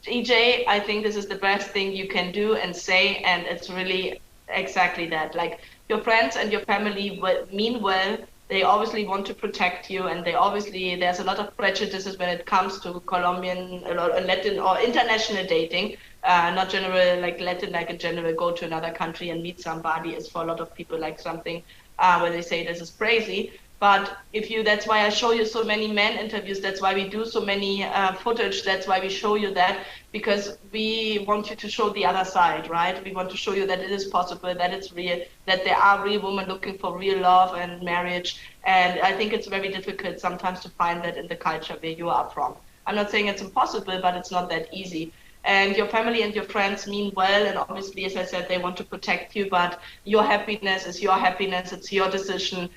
EJ, I think this is the best thing you can do and say, and it's really exactly that. Like, your friends and your family mean well. They obviously want to protect you, and there's a lot of prejudices when it comes to Colombian, Latin, or international dating. Not general, like Latin, like in general, go to another country and meet somebody is for a lot of people like something where they say this is crazy. But that's why I show you so many men interviews. That's why we do so many footage. That's why we show you that, because we want you to show the other side, right? We want to show you that it is possible, that it's real, that there are real women looking for real love and marriage. And I think it's very difficult sometimes to find that in the culture where you are from. I'm not saying it's impossible, but it's not that easy. And your family and your friends mean well, and obviously, as I said, they want to protect you, but your happiness is your happiness. It's your decision.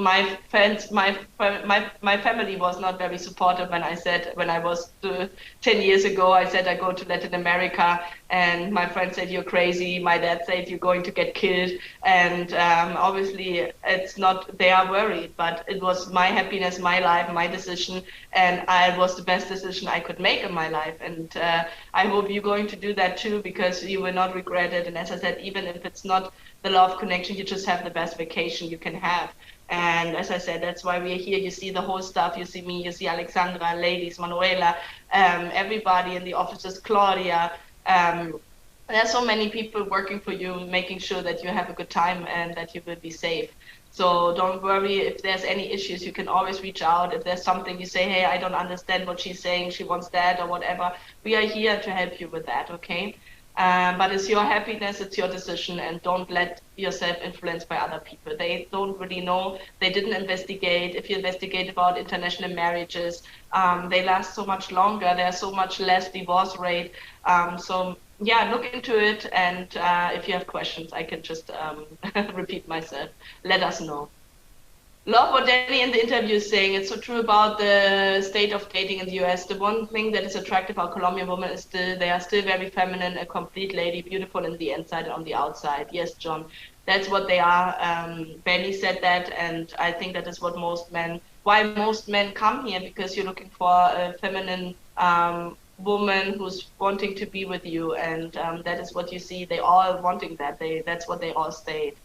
My family was not very supportive when I was 10 years ago, I said I go to Latin America, and my friend said you're crazy. My dad said you're going to get killed, and obviously it's not. They are worried, but it was my happiness, my life, my decision, and it was the best decision I could make in my life. And I hope you're going to do that too, because you will not regret it. And as I said, even if it's not the love connection, you just have the best vacation you can have. And as I said, that's why we're here. You see the whole stuff. You see me, you see Alexandra, ladies, Manuela, everybody in the offices, Claudia. There's so many people working for you, making sure that you have a good time and that you will be safe. So don't worry. If there's any issues, you can always reach out. If there's something you say, hey, I don't understand what she's saying, she wants that or whatever, we are here to help you with that, okay? But it's your happiness, it's your decision, and don't let yourself influence by other people. They don't really know. They didn't investigate. If you investigate about international marriages, they last so much longer. There's so much less divorce rate. So yeah, look into it. And if you have questions, I can just repeat myself. Let us know. Love what Danny in the interview is saying. It's so true about the state of dating in the US. The one thing that is attractive about Colombian women is they are still very feminine, a complete lady, beautiful in the inside and on the outside. Yes, John, that's what they are. Benny said that, and I think that is what why most men come here, because you're looking for a feminine woman who's wanting to be with you, and that is what you see. They all wanting that. That's what they all state.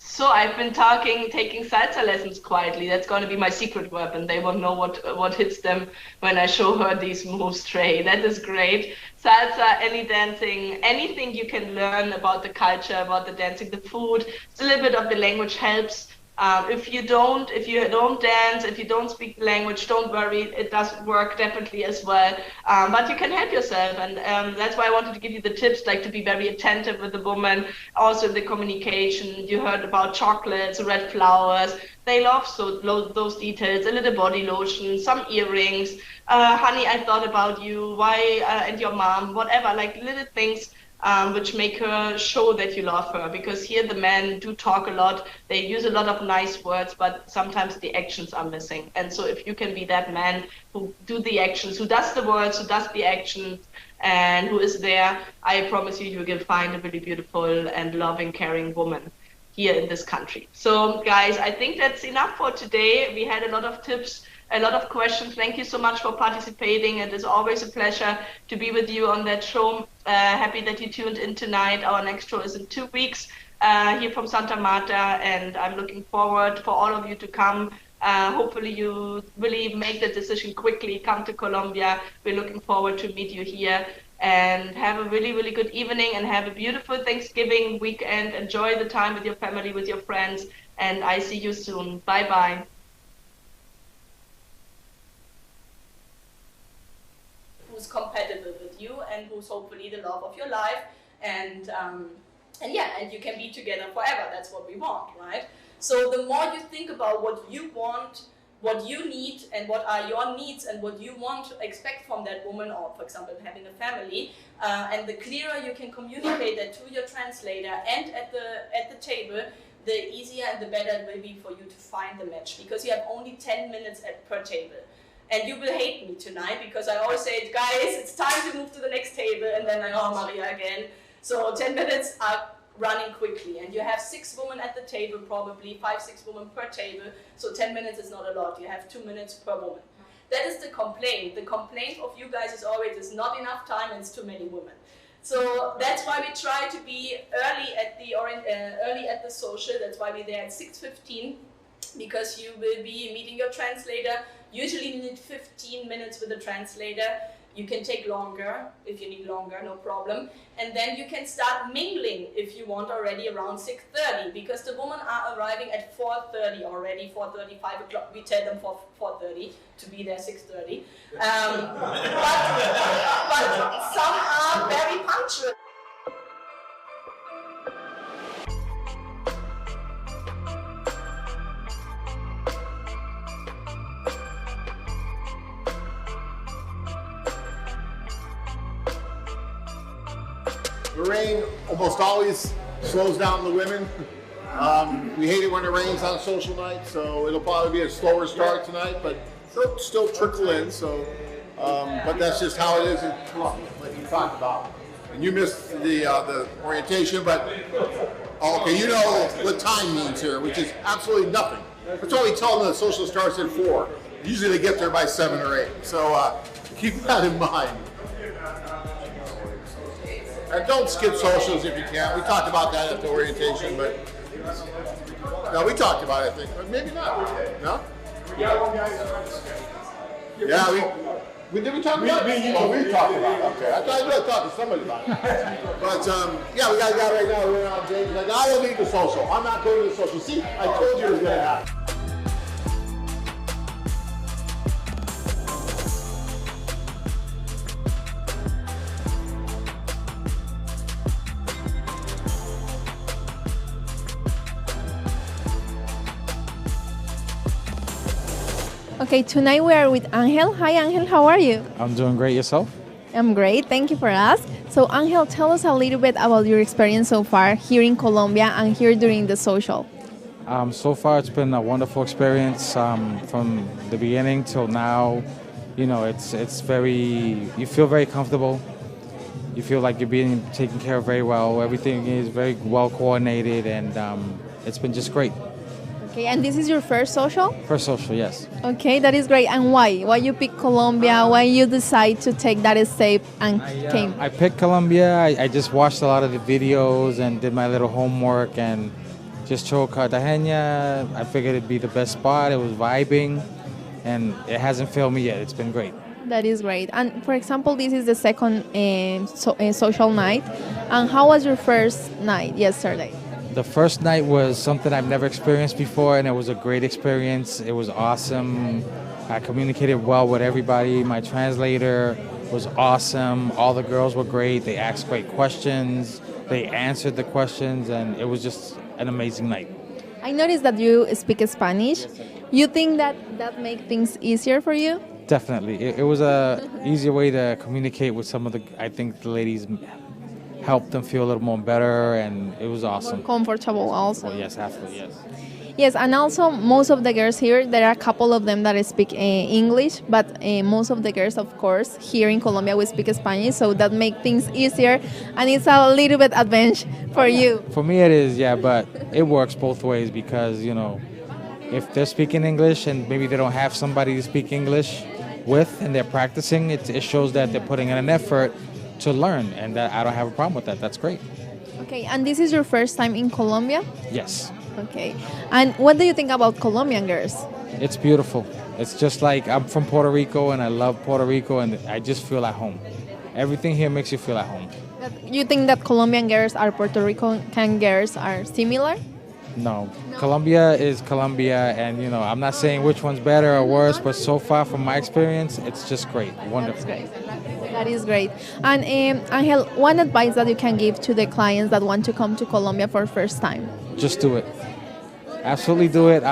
So I've been taking salsa lessons quietly. That's going to be my secret weapon. They won't know what hits them when I show her these moves, Trey. That is great. Salsa, any dancing, anything you can learn about the culture, about the dancing, the food. It's a little bit of the language helps. If you don't dance, if you don't speak the language, don't worry. It does work definitely as well. But you can help yourself, and that's why I wanted to give you the tips, like to be very attentive with the woman. Also, the communication. You heard about chocolates, red flowers. They love those details. A little body lotion, some earrings. Honey, I thought about you. Why and your mom, whatever. Like little things. Which make her show that you love her, because here the men do talk a lot, they use a lot of nice words, but sometimes the actions are missing. And so if you can be that man who do the actions, who does the words, who does the actions, and who is there, I promise you, you will find a really beautiful and loving, caring woman here in this country. So guys, I think that's enough for today. We had a lot of tips, a lot of questions. Thank you so much for participating. It is always a pleasure to be with you on that show. Happy that you tuned in tonight. Our next show is in 2 weeks here from Santa Marta, and I'm looking forward for all of you to come. Hopefully you really make the decision quickly, come to Colombia. We're looking forward to meet you here, and have a really, really good evening, and have a beautiful Thanksgiving weekend. Enjoy the time with your family, with your friends, and I see you soon. Bye-bye. Who's compatible with you, and who's hopefully the love of your life, and yeah, and you can be together forever. That's what we want, right? So the more you think about what you want, what you need, and what are your needs, and what you want to expect from that woman, or for example having a family, and the clearer you can communicate that to your translator and at the table, the easier and the better it will be for you to find the match, because you have only 10 minutes per table. And you will hate me tonight because I always say, guys, it's time to move to the next table, and then oh, Maria again. So 10 minutes are running quickly, and you have 6 women at the table, probably 5-6 women per table, so 10 minutes is not a lot. You have 2 minutes per woman. That is the complaint. The complaint of you guys is always, there's not enough time and it's too many women. So that's why we try to be early at the social. That's why we're there at 6:15, because you will be meeting your translator. Usually you need 15 minutes with the translator. You can take longer if you need longer, no problem. And then you can start mingling if you want already around 6:30, because the women are arriving at 4:30 already, 4:30, 5 o'clock. We tell them for 4:30 to be there 6:30. But some are very punctual. The rain almost always slows down the women. We hate it when it rains on social night, so it'll probably be a slower start tonight, but they'll still trickle in. So, but that's just how it is in Colombia, like you talked about. And you missed the orientation, but okay, you know what time means here, which is absolutely nothing. That's why we tell them the social starts at 4. Usually they get there by 7 or 8. So keep that in mind. And don't skip socials if you can. We talked about that at the orientation, but no, we talked about it, I think, but maybe not. No? Yeah, we did we talk about it? Well, we talked about it. Okay, I thought you were talking to somebody about it. But yeah, we got a guy right now running around James like, I will leave the social. I'm not going to the social. See, I told you it was going to happen. Okay, tonight we are with Angel. Hi Angel, how are you? I'm doing great. Yourself? I'm great, thank you for asking. So Angel, tell us a little bit about your experience so far here in Colombia and here during the social. So far it's been a wonderful experience from the beginning till now. You know, it's very, you feel very comfortable. You feel like you're being taken care of very well. Everything is very well coordinated, and it's been just great. Okay, and this is your first social? First social, yes. Okay, that is great. And why? Why you pick Colombia? Why you decide to take that step and came? I picked Colombia. I just watched a lot of the videos and did my little homework and just chose Cartagena. I figured it'd be the best spot. It was vibing, and it hasn't failed me yet. It's been great. That is great. And for example, this is the second social night. And how was your first night yesterday? The first night was something I've never experienced before, and it was a great experience. It was awesome. I communicated well with everybody. My translator was awesome. All the girls were great. They asked great questions. They answered the questions, and it was just an amazing night. I noticed that you speak Spanish. You think that makes things easier for you? Definitely. It was a easier way to communicate with some of the, I think the ladies helped them feel a little more better, and it was awesome. More comfortable also. Well, yes, absolutely, yes. Yes, and also most of the girls here, there are a couple of them that speak English, but most of the girls, of course, here in Colombia, we speak Spanish, so that makes things easier, and it's a little bit advantage for you. For me it is, yeah, but it works both ways, because, you know, if they're speaking English and maybe they don't have somebody to speak English with and they're practicing, it shows that they're putting in an effort to learn, and that I don't have a problem with that. That's great. Okay, and this is your first time in Colombia? Yes. Okay, and what do you think about Colombian girls? It's beautiful. It's just like, I'm from Puerto Rico, and I love Puerto Rico, and I just feel at home. Everything here makes you feel at home. You think that Colombian girls or Puerto Rican girls are similar? No. Colombia is Colombia, and you know, I'm not saying which one's better or worse, but so far from my experience, it's just great, wonderful. That's great. That is great. And Angel, one advice that you can give to the clients that want to come to Colombia for first time? Just do it. Absolutely do it.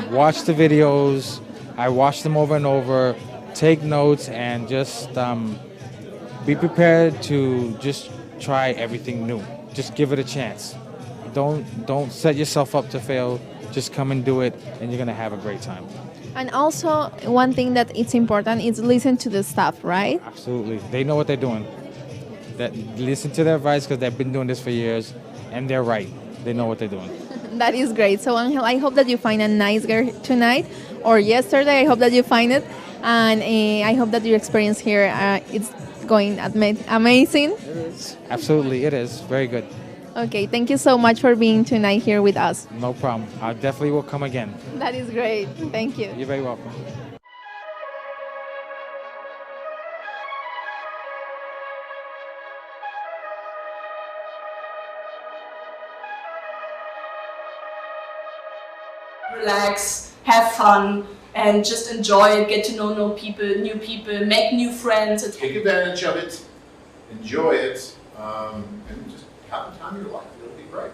Watch the videos. I watch them over and over. Take notes, and just be prepared to just try everything new. Just give it a chance. don't set yourself up to fail. Just come and do it, and you're gonna have a great time. And also, one thing that it's important is listen to the staff, right? Absolutely, they know what they're doing. That listen to their advice because they've been doing this for years, and they're right. They know what they're doing. That is great. So Angel, I hope that you find a nice girl tonight or yesterday. I hope that you find it, and I hope that your experience here it's going amazing. It is. Absolutely, it is very good. Okay, thank you so much for being tonight here with us. No problem. I definitely will come again. That is great. Thank you. You're very welcome. Relax, have fun, and just enjoy it, get to know new people, make new friends. Take advantage of it, enjoy it, and just have the time of your life. It'll be great.